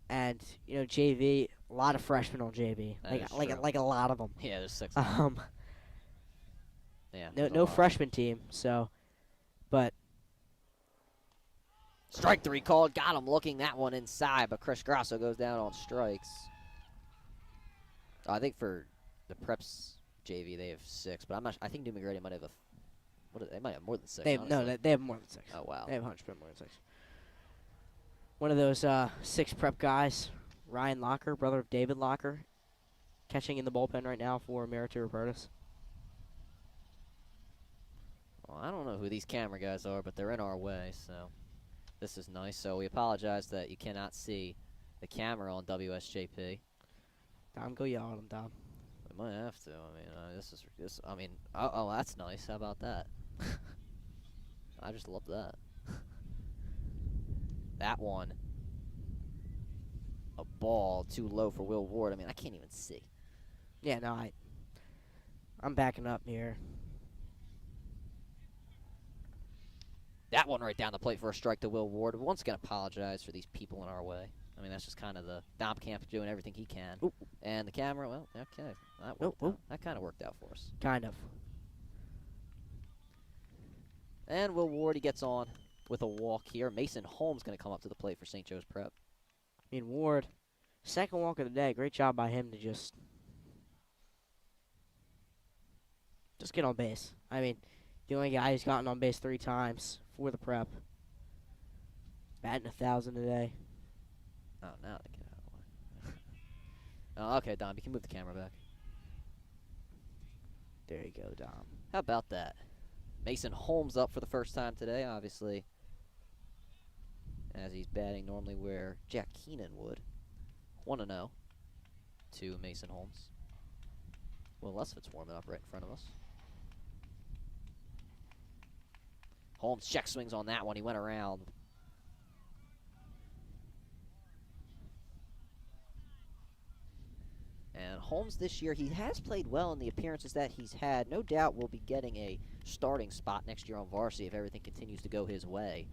and JV. A lot of freshmen on JV, like a lot of them. Yeah, there's 6. Yeah. No freshman team. So, but strike 3 called. Got him looking that one inside, but Chris Grasso goes down on strikes. I think for the Preps JV they have 6, but I'm not. I think Neumann-Goretti might have they might have more than 6. they have more than 6. Oh wow. They have 100% more than 6. One of those 6 Prep guys, Ryan Locker, brother of David Locker, catching in the bullpen right now for Merritt Robertus. Well, I don't know who these camera guys are, but they're in our way, so this is nice. So we apologize that you cannot see the camera on WSJP. Dom, go yell at him, Dom. We might have to. I mean, oh, that's nice. How about that? I just love that. That one, a ball too low for Will Ward. I mean, I can't even see. Yeah, no, I'm backing up here. That one right down the plate for a strike to Will Ward. Once again, apologize for these people in our way. I mean, that's just kind of the Dom Camp doing everything he can. Ooh. And the camera, well, okay. That kind of worked out for us. Kind of. And Will Ward, he gets on with a walk here. Mason Holmes going to come up to the plate for St. Joe's Prep. I mean, Ward, second walk of the day. Great job by him to just get on base. I mean, the only guy who's gotten on base 3 times for the Prep. Batting 1,000 today. Oh, now they get out of the way. Oh, okay, Dom, you can move the camera back. There you go, Dom. How about that? Mason Holmes up for the first time today, obviously, as he's batting normally where Jack Keenan would. 1-0 to Mason Holmes. Will Lesford's warming up right in front of us. Holmes check swings on that one. He went around. And Holmes this year, he has played well in the appearances that he's had. No doubt will be getting a starting spot next year on varsity if everything continues to go his way.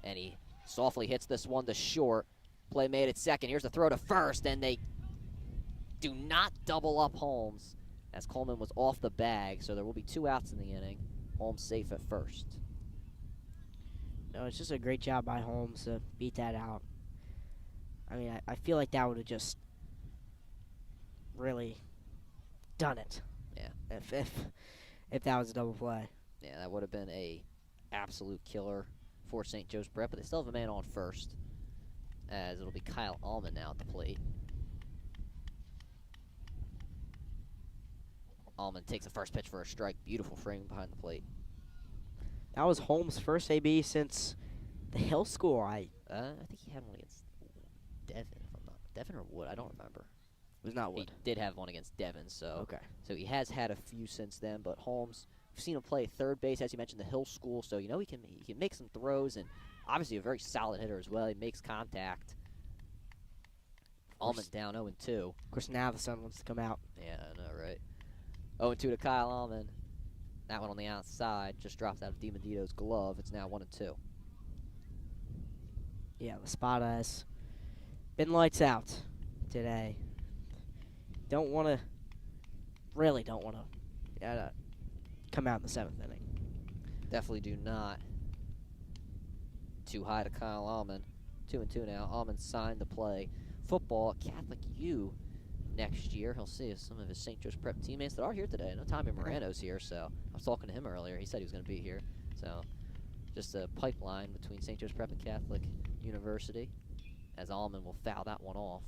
And he softly hits this one to short. Play made at second. Here's the throw to first, and they do not double up Holmes as Coleman was off the bag, so there will be 2 outs in the inning. Holmes safe at first. No, it's just a great job by Holmes to beat that out. I mean, I feel like that would have just really done it. Yeah. If that was a double play. Yeah, that would have been a absolute killer for St. Joe's Prep, but they still have a man on first, as it'll be Kyle Allman now at the plate. Allman takes the first pitch for a strike. Beautiful frame behind the plate. That was Holmes' first AB since the Hill School. I think he had one against Devin, if I'm not Devin or Wood. I don't remember. It was not Wood. He did have one against Devin, so okay. So he has had a few since then. But Holmes, we've seen him play third base, as you mentioned, the Hill School. So he can make some throws, and obviously a very solid hitter as well. He makes contact. Allman down 0-2. Of course, now the sun wants to come out. Yeah, I know, right? 0-2 to Kyle Allman. That one on the outside just dropped out of DiMendito's glove. It's now 1-2. Yeah, La Spada has been lights out today. Really don't want to come out in the 7th inning. Definitely do not. Too high to Kyle Allman. 2-2 now. Allman signed to play football at Catholic U next year. He'll see some of his St. Joe's Prep teammates that are here today. I know Tommy Morano's here, so I was talking to him earlier. He said he was going to be here. So just a pipeline between St. Joe's Prep and Catholic University, as Allman will foul that one off.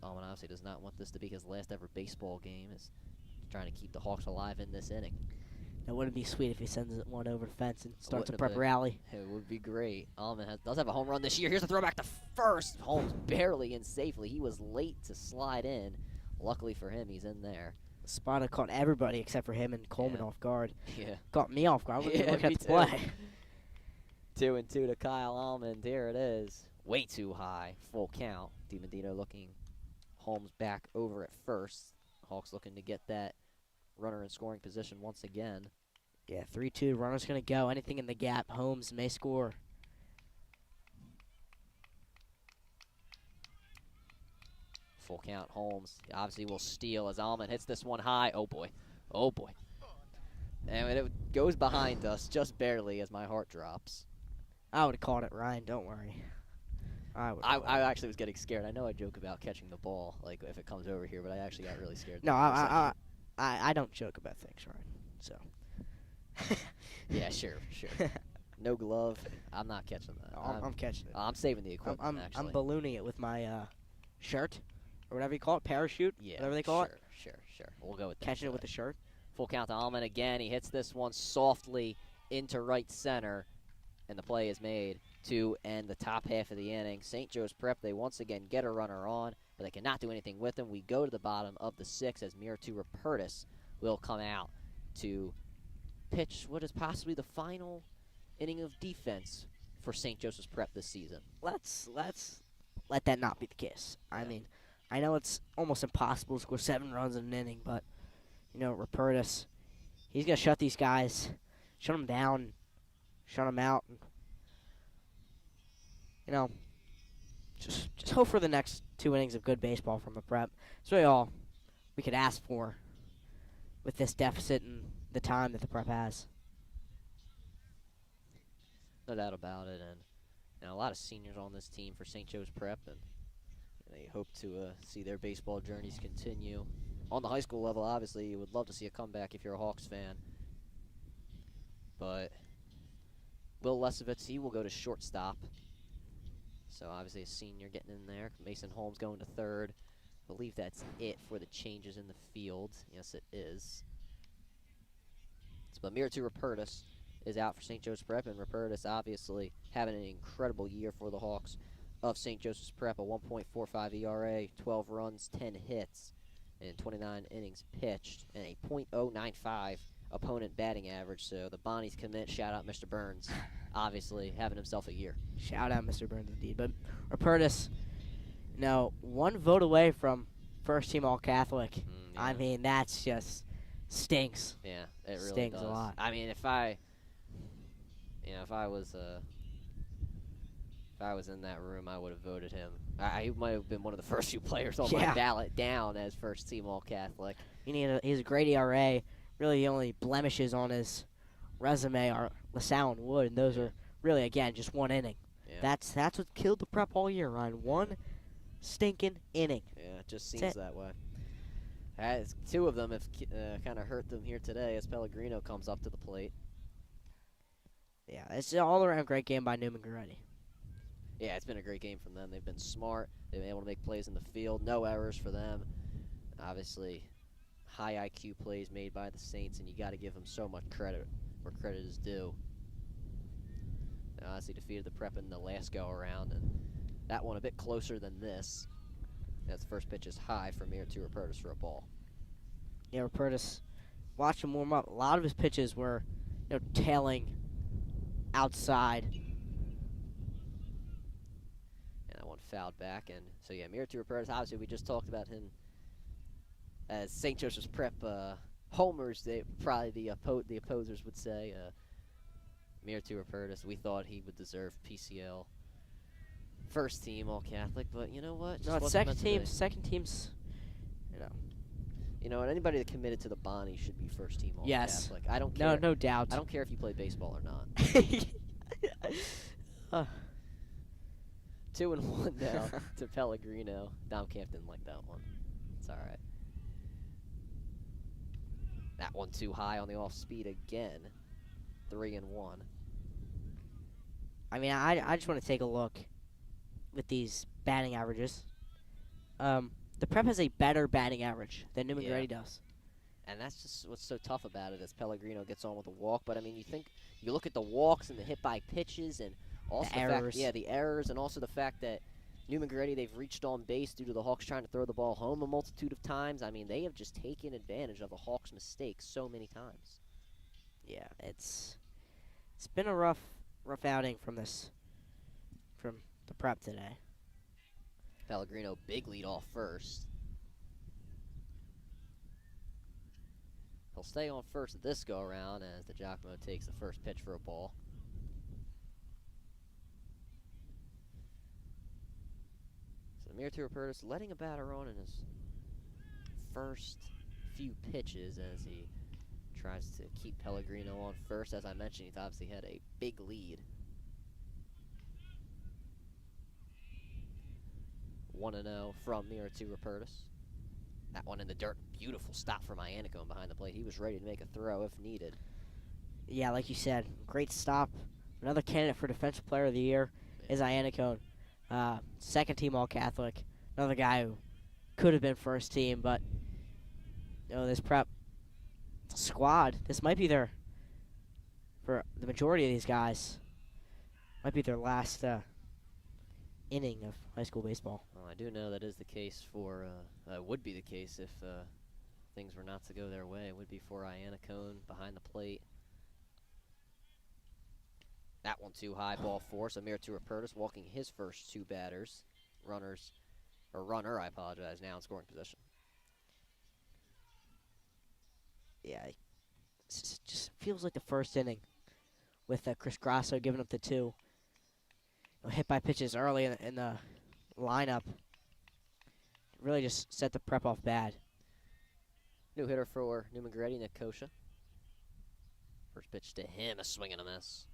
Allman obviously does not want this to be his last ever baseball game, as trying to keep the Hawks alive in this inning. It wouldn't be sweet if he sends one over the fence and starts a Wouldn't prep have been. rally. It would be great. Almond does have a home run this year. Here's the throwback to first. Holmes barely in safely. He was late to slide in. Luckily for him, he's in there. Spada caught everybody except for him and Coleman Yeah. off guard. Yeah. Got me off guard. I wasn't Yeah, looking me at the too. play. 2-2 to Kyle Almond. Here it is. Way too high. Full count. DiMedino looking. Holmes back over at first. Hawks looking to get that runner in scoring position once again. Yeah, 3-2. Runner's going to go. Anything in the gap. Holmes may score. Full count. Holmes obviously will steal as Almond hits this one high. Oh boy. Oh boy. And it goes behind us just barely as my heart drops. I would have caught it, Ryan. Don't worry. I actually was getting scared. I know I joke about catching the ball, like if it comes over here, but I actually got really scared. No, there for a second. I don't joke about things, Ryan. So. Yeah, sure. No glove. I'm not catching that. I'm catching it. I'm saving the equipment, I'm actually. ballooning it with my shirt, or whatever you call it, parachute, Yeah, whatever they call it. Sure. We'll go with that. Catching it with the shirt. Full count to Almond again. He hits this one softly into right center, and the play is made to end the top half of the inning. St. Joe's Prep, they once again get a runner on, but they cannot do anything with him. We go to the bottom of the sixth as Miritu Rupertus will come out to pitch what is possibly the final inning of defense for St. Joseph's Prep this season. Let's let that not be the case. I mean, I know it's almost impossible to score 7 runs in an inning, but you know, Rupertus, he's gonna shut these guys, shut them down, shut them out. And, you know, just hope for the next 2 innings of good baseball from the Prep. That's really all we could ask for with this deficit and the time that the Prep has. No doubt about it, and a lot of seniors on this team for St. Joe's Prep, and they hope to see their baseball journeys continue. On the high school level, obviously, you would love to see a comeback if you're a Hawks fan. But Will Lesovitz, he will go to shortstop. So obviously a senior getting in there. Mason Holmes going to third. I believe that's it for the changes in the field. Yes, it is. So Miritu Rupertus is out for St. Joseph's Prep, and Rupertus obviously having an incredible year for the Hawks of St. Joseph's Prep, a 1.45 ERA, 12 runs, 10 hits, and 29 innings pitched, and a .095 opponent batting average. So the Bonnies commit. Shout out Mr. Burns, obviously having himself a year. Shout out Mr. Burns indeed. But Rupertus, you know, 1 vote away from first team All Catholic. Yeah. I mean, that's just stinks. Yeah, it really Stings does. a lot. I mean, if I was in that room, I would have voted him. He might have been one of the first few players on my ballot down as first team All Catholic. He has a great ERA. Really, the only blemishes on his resume are LaSalle and Wood, and those are really, again, just 1 inning. Yeah. That's what killed the Prep all year, Ryan. 1 stinking inning. Yeah, it just That's seems it. that way. As 2 of them have kind of hurt them here today as Pellegrino comes up to the plate. Yeah, it's an all-around great game by Neumann-Goretti. Yeah, it's been a great game from them. They've been smart. They've been able to make plays in the field. No errors for them. Obviously, high IQ plays made by the Saints, and you got to give them so much credit where credit is due. They honestly defeated the Prep in the last go-around, and that one a bit closer than this. As the first pitch is high for Miritu Rupertus for a ball. Yeah, Rupertus, watch him warm up. A lot of his pitches were, tailing outside. And that one fouled back, and so yeah, Miritu Rupertus, obviously we just talked about him as St. Joseph's Prep homers, probably the opposers would say. Miritu Rupertus, we thought he would deserve PCL first team All Catholic, but you know what? No, it's second team's, You know what? Anybody that committed to the Bonnie should be first team All Yes. Catholic. I don't care. no doubt. I don't care if you play baseball or not. 2-1 now to Pellegrino. Dom Camp didn't like that one. It's all right. That one too high on the off speed again. 3-1. I mean, I just want to take a look with these batting averages. The Prep has a better batting average than Neumann-Goretti does. And that's just what's so tough about it as Pellegrino gets on with a walk. But, I mean, you look at the walks and the hit by pitches and also The errors. the errors, and also the fact that Neumann-Goretti, they've reached on base due to the Hawks trying to throw the ball home a multitude of times. I mean, they have just taken advantage of the Hawks' mistakes so many times. Yeah, it's been a rough outing from the prep today. Pellegrino, big lead off first. He'll stay on first this go-around as the Giacomo takes the first pitch for a ball. So Miratou Roberts letting a batter on in his first few pitches as he tries to keep Pellegrino on first. As I mentioned, he's obviously had a big lead. 1-0 from Miratou Roberts. That one in the dirt. Beautiful stop from Iannicone behind the plate. He was ready to make a throw if needed. Yeah, like you said, great stop. Another candidate for Defensive Player of the Year is Iannicone. Second team All-Catholic. Another guy who could have been first team, but this prep squad, this might be for the majority of these guys, might be their last inning of high school baseball. Well, I do know that is the case for, would be the case if things were not to go their way. It would be for Iannicone behind the plate. That one too high, ball four. So Miratou Roberts walking his first two batters. Runner, I apologize, now in scoring position. Yeah, it just feels like the first inning with Chris Grasso giving up the two. Hit by pitches early in the lineup. Really just set the prep off bad. New hitter for Neumann-Goretti, Nick Kosha. First pitch to him, a swing and a miss.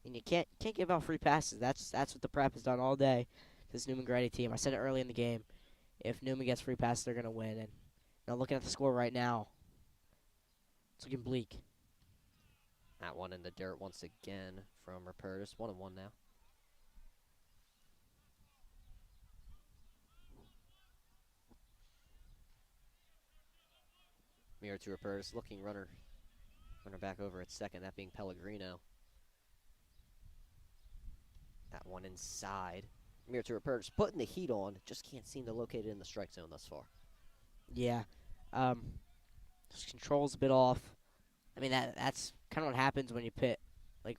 And you can't give out free passes. That's what the prep has done all day. This Neumann-Goretti team. I said it early in the game. If Newman gets free passes, they're gonna win. And now looking at the score right now, it's looking bleak. That one in the dirt once again from Roberts. 1-1 now. Miratou Roberts looking runner back over at second, that being Pellegrino. That one inside. Miratou Roberts putting the heat on, just can't seem to locate it in the strike zone thus far. Yeah. Just control's a bit off. I mean, that's kind of what happens when you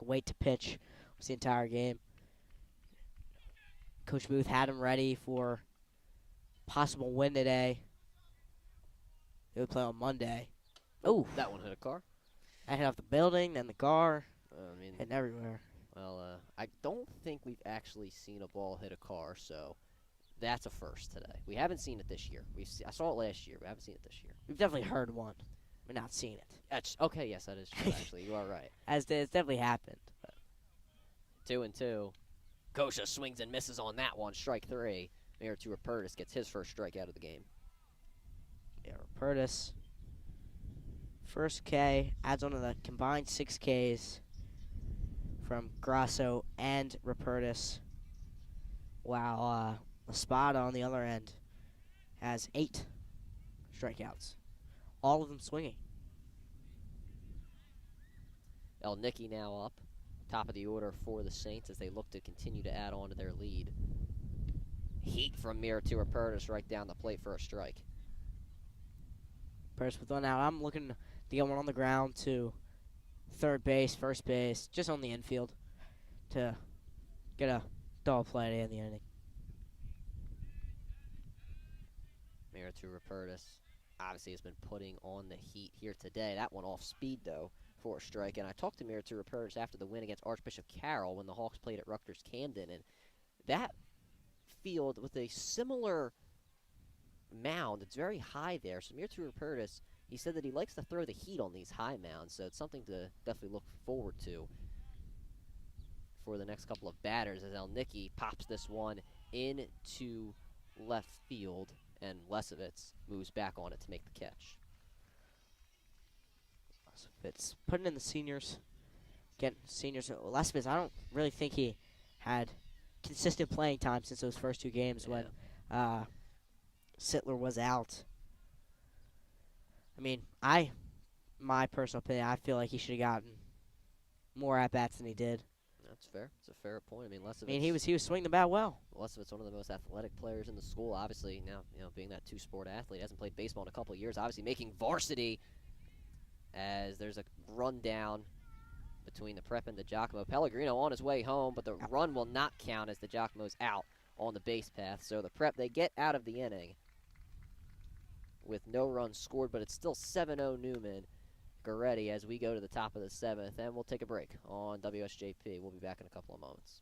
wait to pitch the entire game. Coach Booth had him ready for possible win today. They would play on Monday. Oh, that one hit a car. I hit off the building, then the car, I mean, and everywhere. Well, I don't think we've actually seen a ball hit a car, so that's a first today. We haven't seen it this year. I saw it last year. We haven't seen it this year. We've definitely heard one. We're not seeing it. Okay, yes, that is true, actually. You are right. It's definitely happened. But 2-2. Kosha swings and misses on that one. Strike three. Miratou Roberts gets his first strikeout of the game. yeah, Roberts. First K adds on to the combined 6 Ks from Grasso and Roberts. While Espada on the other end has 8 strikeouts. All of them swinging. El Nicky now up. Top of the order for the Saints as they look to continue to add on to their lead. Heat from Miratou Roberts right down the plate for a strike. Roberts with one out. I'm looking to get one on the ground to third base, first base, just on the infield to get a double play at the end of the inning. Miratou Roberts obviously has been putting on the heat here today. That one off speed, though, for a strike. And I talked to Miratou Roberts after the win against Archbishop Carroll when the Hawks played at Rutgers Camden. And that field with a similar mound, it's very high there. So Miratou Roberts, he said that he likes to throw the heat on these high mounds. So it's something to definitely look forward to for the next couple of batters as El Nicky pops this one into left field. And Lesovitz moves back on it to make the catch. Lesovitz putting in the seniors. Again, seniors. Lesovitz, I don't really think he had consistent playing time since those first 2 games when Sittler was out. I mean, my personal opinion, I feel like he should have gotten more at bats than he did. That's fair. It's a fair point. I mean, I mean, he was swinging the bat well. Lesovitz one of the most athletic players in the school. Obviously, now being that two-sport athlete, hasn't played baseball in a couple of years. Obviously, making varsity. As there's a rundown between the Prep and the Giacomo. Pellegrino on his way home, but the run will not count as the Giacomo's out on the base path. So the Prep, they get out of the inning with no runs scored, but it's still 7-0 Neumann-Goretti as we go to the top of the 7th, and we'll take a break on WSJP. We'll be back in a couple of moments.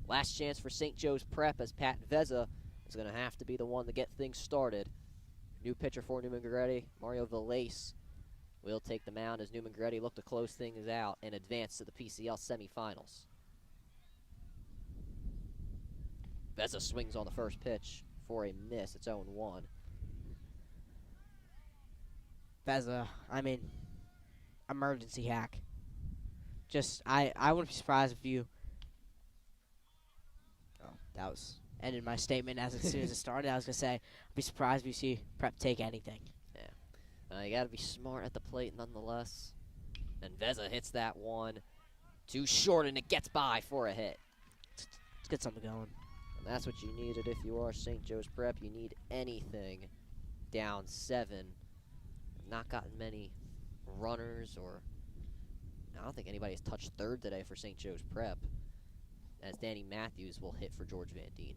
Last chance for St. Joe's Prep as Pat Veza is going to have to be the one to get things started. New pitcher for Neumann-Goretti, Mario Velez, will take the mound as Neumann-Goretti look to close things out and advance to the PCL semifinals. Veza swings on the first pitch for a miss. It's 0-1. Veza, I mean, emergency hack. Just, I wouldn't be surprised if you. Oh, that was ended my statement as soon as it started. I was gonna say, I'd be surprised if you see Prep take anything. Yeah, you got to be smart at the plate nonetheless. And Veza hits that one too short, and it gets by for a hit. Let's get something going. And that's what you needed if you are St. Joe's Prep. You need anything down 7. Not gotten many runners, or I don't think anybody's touched third today for St. Joe's Prep, as Danny Matthews will hit for George Van Deen.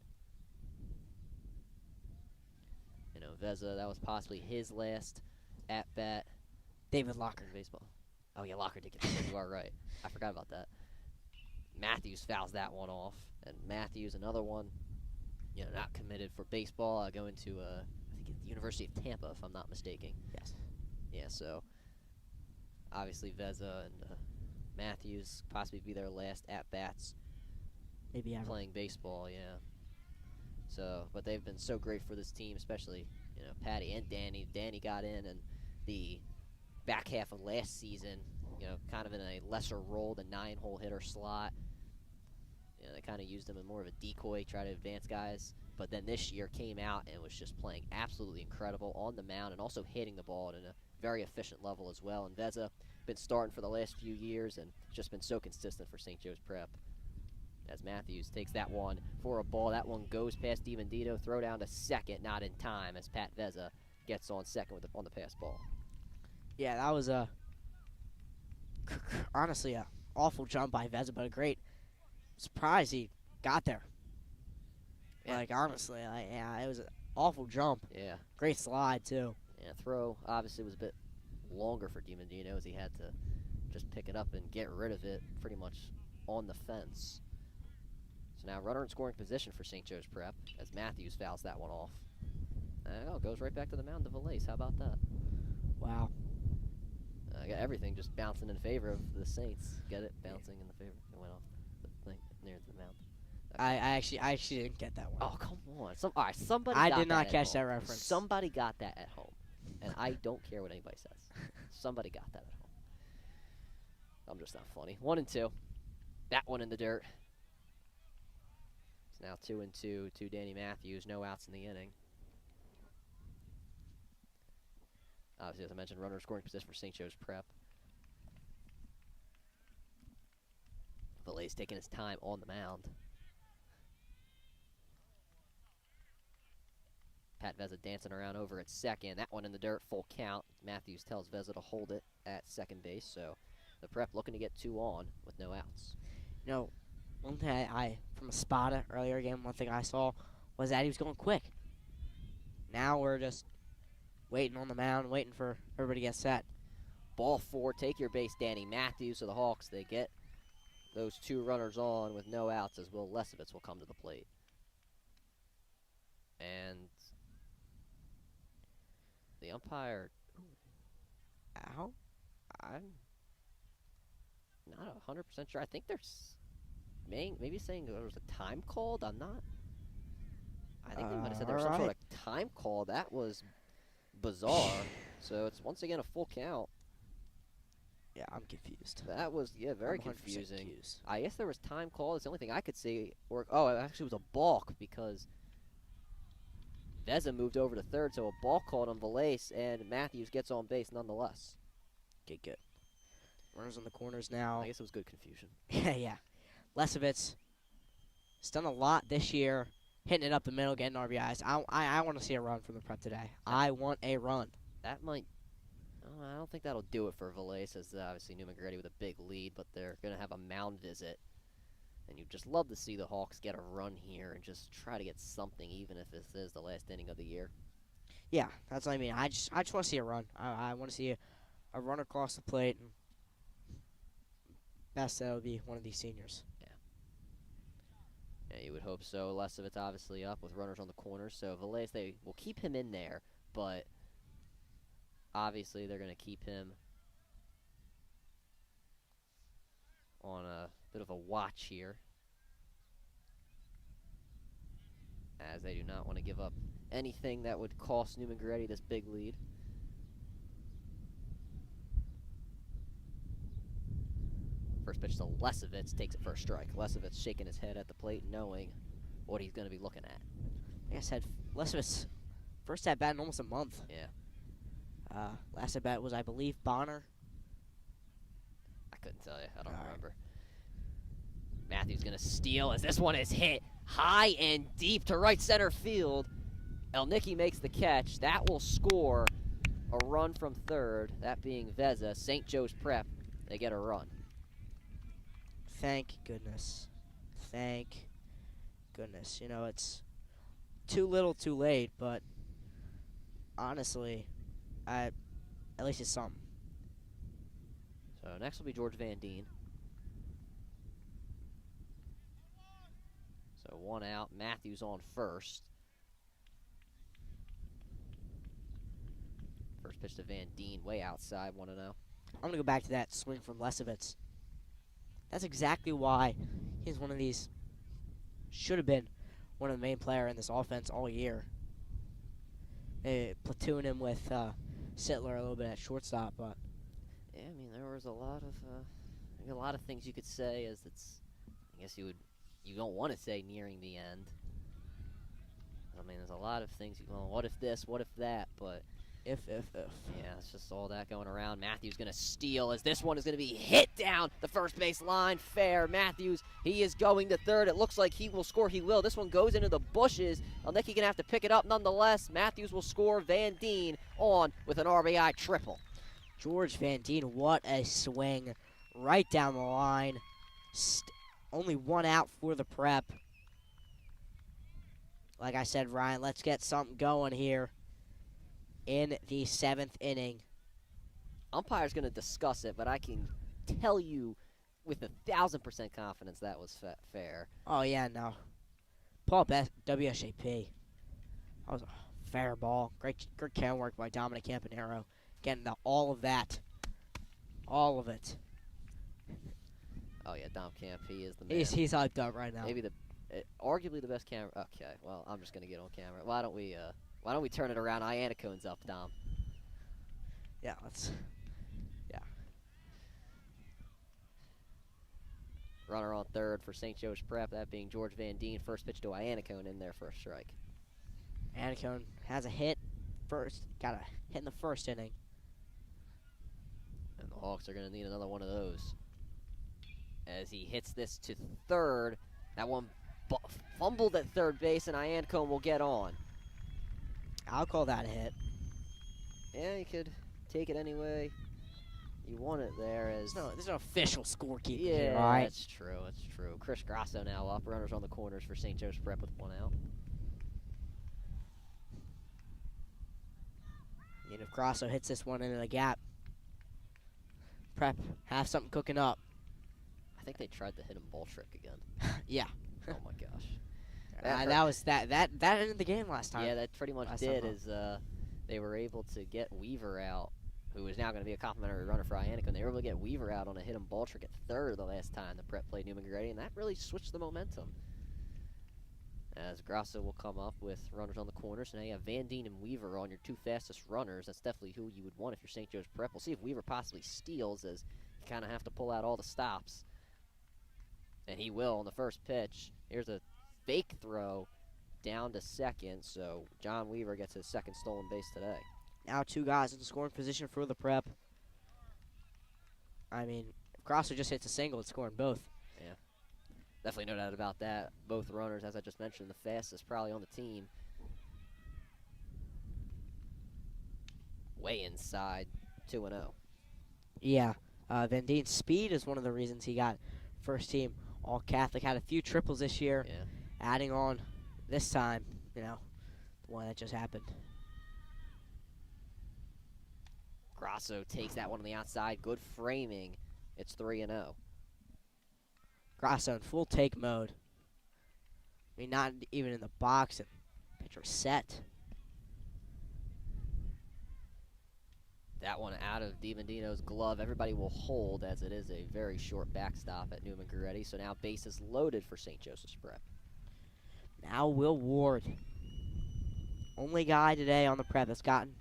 Veza, that was possibly his last at-bat. David Locker. In baseball. Oh, yeah, Locker did get the hit. You are right. I forgot about that. Matthews fouls that one off. And Matthews, another one, not committed for baseball, going to, I think it's the University of Tampa, if I'm not mistaken. Yes. Yeah, so obviously Veza and Matthews possibly be their last at-bats Maybe ever. playing baseball, yeah. So, but they've been so great for this team, especially, Patty and Danny. Danny got in the back half of last season, kind of in a lesser role, the 9-hole hitter slot. They kind of used him in more of a decoy, try to advance guys. But then this year came out and was just playing absolutely incredible on the mound and also hitting the ball at a very efficient level as well. And Veza been starting for the last few years and just been so consistent for St. Joe's Prep. As Matthews takes that one for a ball. That one goes past DiVendito. Throw down to second, not in time, as Pat Veza gets on second on the pass ball. Yeah, that was honestly a awful jump by Veza, but a great surprise he got there. Yeah. Like, honestly, it was an awful jump. Yeah. Great slide, too. Yeah, throw obviously was a bit longer for DiMaggio as he had to just pick it up and get rid of it pretty much on the fence. So now runner in scoring position for St. Joe's Prep as Matthews fouls that one off. And goes right back to the mound to Valais. How about that? Wow. I got everything just bouncing in favor of the Saints. Get it? Bouncing in the favor. It went off the thing near the mound. I actually didn't get that one. Oh, come on. All right, somebody I got did not that at catch home. that reference. Somebody got that at home. And I don't care what anybody says. Somebody got that at home. I'm just not funny. 1-2. That one in the dirt. It's now 2-2 to Danny Matthews. No outs in the inning. Obviously, as I mentioned, runner scoring position for St. Joe's Prep. Valais taking his time on the mound. Pat Vezza dancing around over at second. That one in the dirt, full count. Matthews tells Vezza to hold it at second base. So the Prep looking to get 2 on with no outs. You know, one thing I from a spotter earlier game, one thing I saw was that he was going quick. Now we're just waiting on the mound, waiting for everybody to get set. Ball 4, take your base, Danny Matthews. So the Hawks, they get those 2 runners on with no outs as Will Lesovitz will come to the plate. And the umpire, Ow. I'm not 100% sure. I think they're maybe saying there was a time called. I'm not. I think they might have said there was some sort of time call. That was bizarre. So it's once again a full count. Yeah, I'm confused. That was, very I'm 100% confusing. confused. I guess there was time called. It's the only thing I could see. Or it actually was a balk because Vezza moved over to third, so a balk called on Valais, and Matthews gets on base nonetheless. Okay, good. Runners on the corners now. I guess it was good confusion. Yeah. Lesovitz has done a lot this year, hitting it up the middle, getting RBIs. I want to see a run from the Prep today. I want a run. That might. Oh, I don't think that'll do it for Valais, as obviously Neumann-Goretti with a big lead, but they're going to have a mound visit. And you'd just love to see the Hawks get a run here and just try to get something, even if this is the last inning of the year. Yeah, that's what I mean. I just want to see a run. I want to see a run across the plate. And best that would be one of these seniors. Yeah, you would hope so. Lesovitz obviously up with runners on the corners, so Valais, they will keep him in there, but obviously they're going to keep him on a bit of a watch here, as they do not want to give up anything that would cost Neumann-Goretti this big lead. First pitch to Lesovitz, takes it for a strike. Lesovitz shaking his head at the plate, knowing what he's going to be looking at. Like I said, Lesovitz, first at bat in almost a month. Yeah. Last at bat was, I believe, Bonner. I couldn't tell you. I don't All right. remember. Matthews going to steal as this one is hit high and deep to right center field. Elnicki makes the catch. That will score a run from third, that being Vezza. St. Joe's Prep, they get a run. Thank goodness. Thank goodness. You know, it's too little too late, but honestly, at least it's something. So next will be George Van Deen. So 1 out. Matthews on first. First pitch to Van Deen, way outside, 1-0. I'm going to go back to that swing from Lesovitz. That's exactly why he's one of these, should have been one of the main player in this offense all year. They platoon him with Sittler a little bit at shortstop, but Yeah, I mean, there was a lot of things you could say, as it's, I guess you don't want to say nearing the end. I mean, there's a lot of things, what if this, what if that, but if. yeah, it's just all that going around. Matthews going to steal as this one is going to be hit down the first base line. Fair. Matthews, he is going to third. It looks like he will score. He will. This one goes into the bushes. Elnicki going to have to pick it up nonetheless. Matthews will score. Van Deen on with an RBI triple. George Van Deen, what a swing right down the line. Only 1 out for the Prep. like I said, Ryan, let's get something going here in the 7th inning. Umpire's going to discuss it, but I can tell you with 1,000% confidence that was fair. Oh, yeah, no. Paul Best, WSJP. That was a fair ball. Great count work by Dominic Campanero. Getting all of that. All of it. Oh, yeah, Dom Camp, he is the man. He's hyped up right now. Maybe arguably the best camera. Okay, well, I'm just going to get on camera. Why don't we turn it around? Iannacone's up, Dom. Yeah, let's. Yeah. Runner on third for St. Joe's Prep, that being George Van Deen. First pitch to Iannacone in there for a strike. Iannacone has a hit first. Got a hit in the first inning. And the Hawks are going to need another one of those. As he hits this to third. That one fumbled at third base, and Iannacone will get on. I'll call that a hit. Yeah, you could take it anyway you want it there. As There's no official scorekeeper yeah, here, all right? that's true. That's true. Chris Grasso now up. Runners on the corners for St. Joe's Prep with one out. And if Grasso hits this one into the gap, Prep have something cooking up. I think they tried to hit him ball trick again. Yeah. Oh my gosh. That was that ended the game last time. Yeah, that pretty much Last did. time Is they were able to get Weaver out, who is now going to be a complimentary runner for Iannacone. They were able to get Weaver out on a hit him ball trick at third the last time the Prep played Neumann-Goretti, and that really switched the momentum. As Grasso will come up with runners on the corners. So now you have Van Deen and Weaver on your two fastest runners. That's definitely who you would want if you're St. Joe's Prep. We'll see if Weaver possibly steals, as you kind of have to pull out all the stops. And he will on the first pitch. Here's a fake throw down to second, so John Weaver gets his second stolen base today. Now two guys in scoring position for the Prep. I mean, if Grasso just hits a single, it's scoring both. Yeah. Definitely no doubt about that. Both runners, as I just mentioned, the fastest probably on the team. Way inside 2-0. Yeah. Van Deen's speed is one of the reasons he got first team All-Catholic. Had a few triples this year. Yeah. Adding on this time, the one that just happened. Grasso takes that one on the outside. Good framing. It's 3-0. Grasso in full take mode. I mean, not even in the box, and pitcher set. That one out of DiBendino's glove. Everybody will hold, as it is a very short backstop at Neumann-Goretti. So now bases loaded for St. Joseph's Prep. Now Will Ward. Only guy today on the Prep that's gotten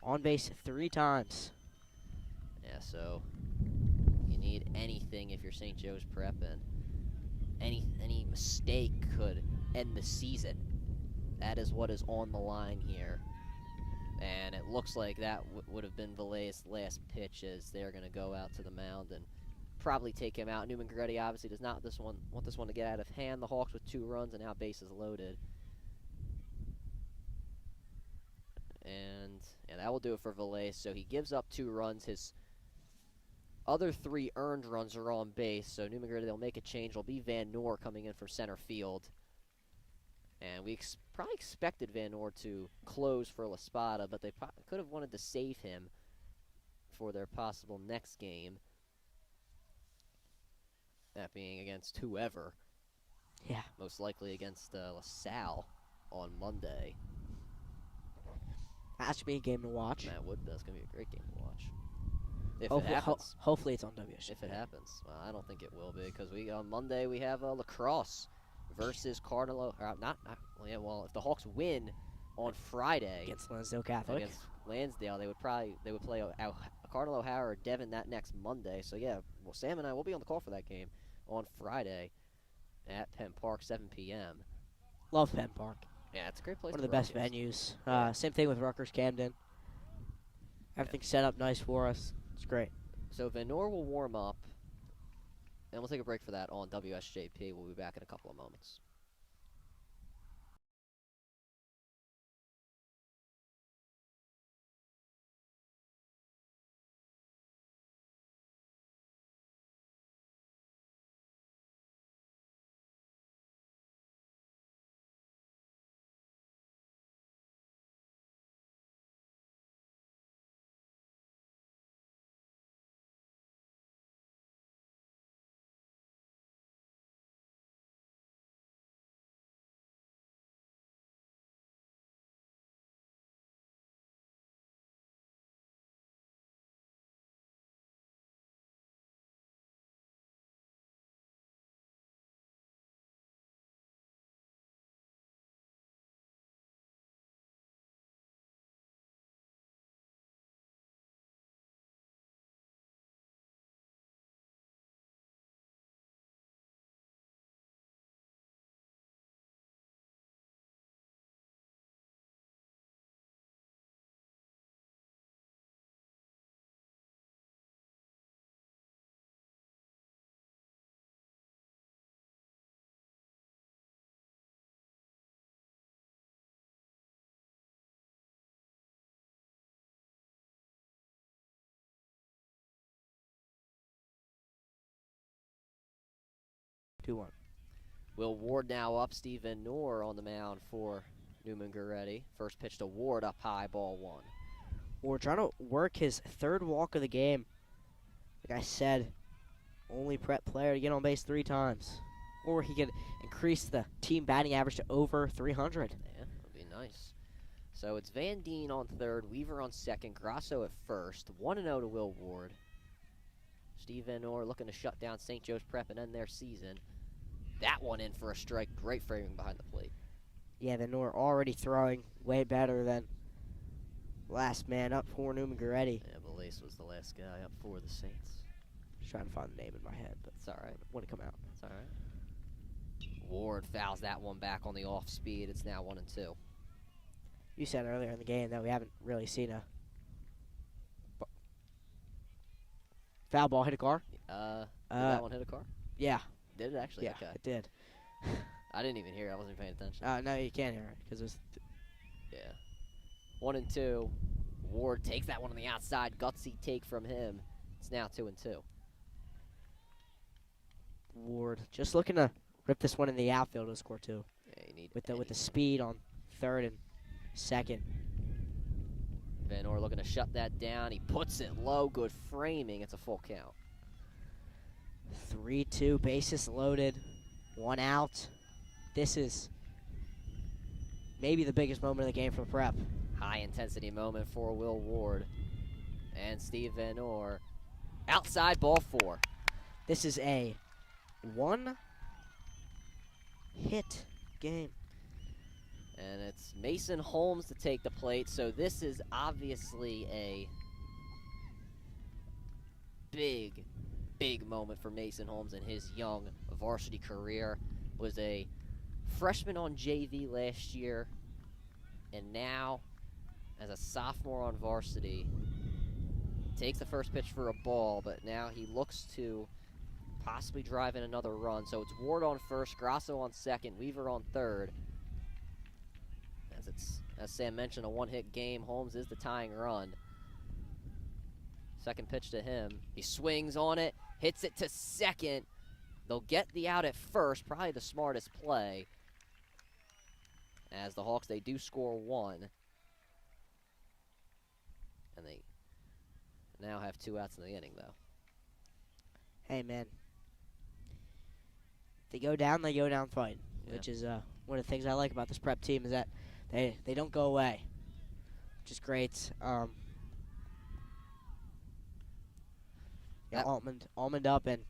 on base 3 times. Yeah, so you need anything if you're St. Joe's Prep, and any mistake could end the season. That is what is on the line here. And it looks like that would have been Valle's last pitch, as they're going to go out to the mound and probably take him out. Neumann-Goretti obviously does not want this one to get out of hand. The Hawks with 2 runs and now bases loaded. And yeah, that will do it for Valle. So he gives up 2 runs. His other 3 earned runs are on base. So Neumann-Goretti, they'll make a change. It'll be Van Noor coming in from center field. And we probably expected Van Noor to close for La Spada, but they could have wanted to save him for their possible next game. That being against whoever. Yeah. Most likely against LaSalle on Monday. That should be a game to watch. That's going to be a great game to watch. If it happens. Hopefully it's on WSJP. If it happens. Well, I don't think it will be, because on Monday we have lacrosse versus Cardinal. If the Hawks win on Friday Against Lansdale Catholic. against Lansdale, they would play Cardinal O'Hara or Devon that next Monday. So yeah, well, Sam and I will be on the call for that game on Friday at Penn Park, 7 p.m. Love Penn Park. Yeah, it's a great place. One of the best venues. Same thing with Rutgers Camden. Everything's set up nice for us. It's great. So Van Noor will warm up, and we'll take a break for that on WSJP. We'll be back in a couple of moments. 2-1. Will Ward now up. Steve Van Noor on the mound for Neumann-Goretti. First pitch to Ward up high, ball 1. Ward trying to work his 3rd walk of the game. Like I said, only prep player to get on base 3 times. Or he could increase the team batting average to over 300. Yeah, that would be nice. So it's Van Deen on 3rd, Weaver on 2nd, Grasso at 1st. 1-0 to Will Ward. Steve Van Noor looking to shut down St. Joe's Prep and end their season. That one in for a strike. Great framing behind the plate. Yeah, Van Noor already throwing way better than last man up for Neumann-Goretti. Yeah, Belace was the last guy up for the Saints. Just trying to find the name in my head, but It's all right. when it come out. It's all right. Ward fouls that one back on the off speed. It's now 1-2. You said earlier in the game that we haven't really seen a foul ball hit a car. Did that one hit a car? Yeah. Did it actually? Yeah, Okay. it did. I didn't even hear it. I wasn't paying attention. No, you can't hear it because it's Yeah. 1-2. Ward takes that one on the outside. Gutsy take from him. It's now 2-2. Ward just looking to rip this one in the outfield to score 2 Yeah, you need with the anything. speed on 3rd and 2nd. Van Noor looking to shut that down. He puts it low. Good framing. It's a full count. 3-2, bases loaded, 1 out. This is maybe the biggest moment of the game for Prep. High intensity moment for Will Ward. And Steve Van Noor. Outside, ball 4. This is a 1-hit game. And it's Mason Holmes to take the plate. So this is obviously a big moment for Mason Holmes in his young varsity career. Was a freshman on JV last year, and now as a sophomore on varsity, takes the first pitch for a ball, but now he looks to possibly drive in another run. So it's Ward on 1st, Grasso on 2nd, Weaver on 3rd. As Sam mentioned, a 1-hit game. Holmes is the tying run. Second pitch to him. He swings on it, hits it to 2nd. They'll get the out at 1st, probably the smartest play. As the Hawks, they do score 1. And they now have 2 outs in the inning, though. Hey, man. They go down fighting, Yeah. which is one of the things I like about this Prep team is that they don't go away, which is great. Yeah, Almond up, and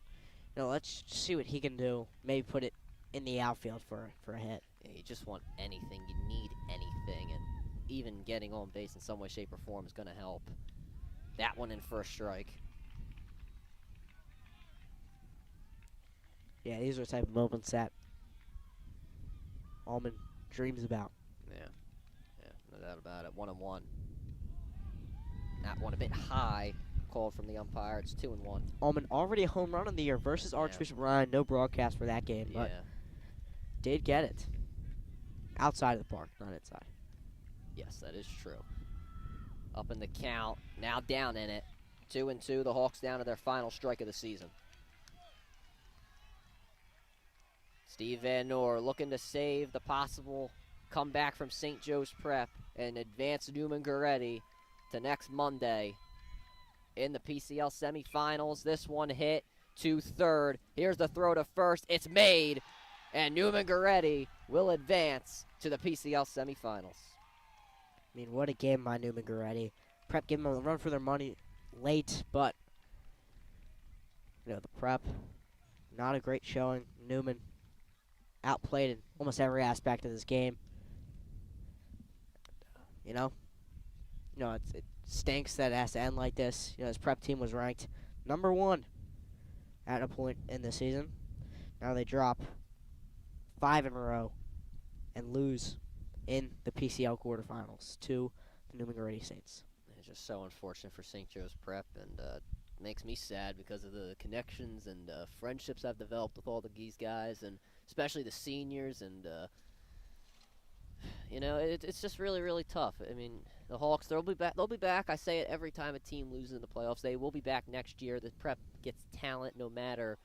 let's see what he can do. Maybe put it in the outfield for a hit. Yeah, you just want anything. You need anything, and even getting on base in some way, shape, or form is going to help. That one in for a strike. Yeah, these are the type of moments that Almond dreams about. Yeah, no doubt about it. 1-1. That one a bit high, called from the umpire. It's 2-1. Almond already a home run in the year versus Yeah. Archbishop Ryan. No broadcast for that game, but Yeah, did get it. Outside of the park, not inside. yes, that is true. Up in the count, now down in it. 2-2. The Hawks down to their final strike of the season. Steve Van Noor looking to save the possible comeback from St. Joe's Prep and advance Neumann-Goretti to next Monday in the PCL semifinals. This one hit to 3rd. Here's the throw to 1st. It's made, and Neumann-Goretti will advance to the PCL semifinals. I mean, what a game by Neumann-Goretti. Prep gave them a run for their money late, but the Prep, not a great showing. Neumann outplayed in almost every aspect of this game. It stinks that it has to end like this. This Prep team was ranked number 1 at a point in the season. Now they drop 5 in a row and lose in the PCL quarterfinals to the Neumann-Goretti Saints. It's just so unfortunate for St. Joe's Prep, and makes me sad because of the connections and friendships I've developed with all these guys, and especially the seniors. And it's just really, really tough. I mean, the Hawks, they'll be back. They'll be back. I say it every time a team loses in the playoffs. They will be back next year. The Prep gets talent no matter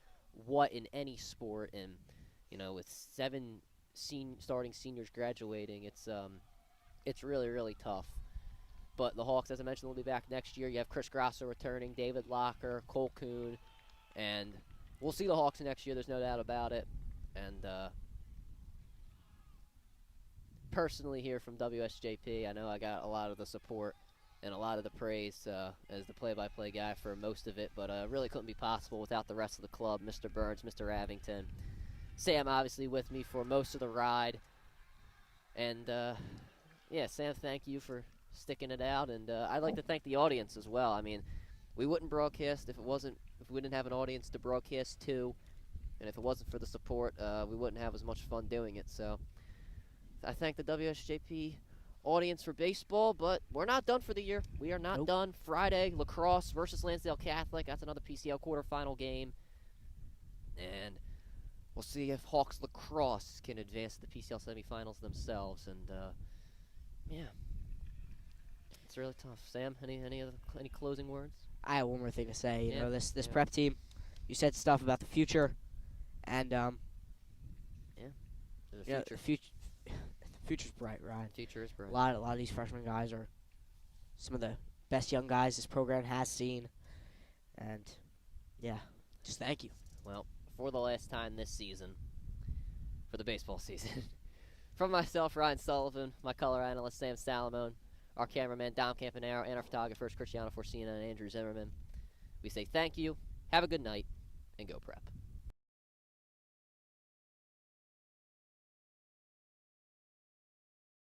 what in any sport, and with 7 starting seniors graduating, it's really really tough. But the Hawks, as I mentioned, will be back next year. You have Chris Grosso returning, David Locker, Cole Kuhn, and we'll see the Hawks next year. There's no doubt about it. And personally, here from WSJP, I know I got a lot of the support and a lot of the praise as the play-by-play guy for most of it, but really couldn't be possible without the rest of the club, Mr. Burns, Mr. Avington. Sam obviously with me for most of the ride. And, yeah, Sam, thank you for sticking it out. And I'd like to thank the audience as well. I mean, we wouldn't broadcast if we didn't have an audience to broadcast to. And if it wasn't for the support, we wouldn't have as much fun doing it. So I thank the WSJP audience for baseball, but we're not done for the year. We are not done. Friday, lacrosse versus Lansdale Catholic. That's another PCL quarterfinal game. And we'll see if Hawks lacrosse can advance to the PCL semifinals themselves. And, yeah, it's really tough. Sam, any closing words? I have one more thing to say. You know, this yeah. prep team, you said stuff about the future, and There's a you know, future. the future's bright, Ryan. Future is bright. A lot of these freshman guys are some of the best young guys this program has seen, and yeah, just thank you. Well, for the last time this season, for the baseball season, from myself, Ryan Sullivan, my color analyst, Sam Salamone, our cameraman, Dom Campanaro, and our photographers, Cristiano Forcina and Andrew Zimmerman, we say thank you, have a good night, and go Prep.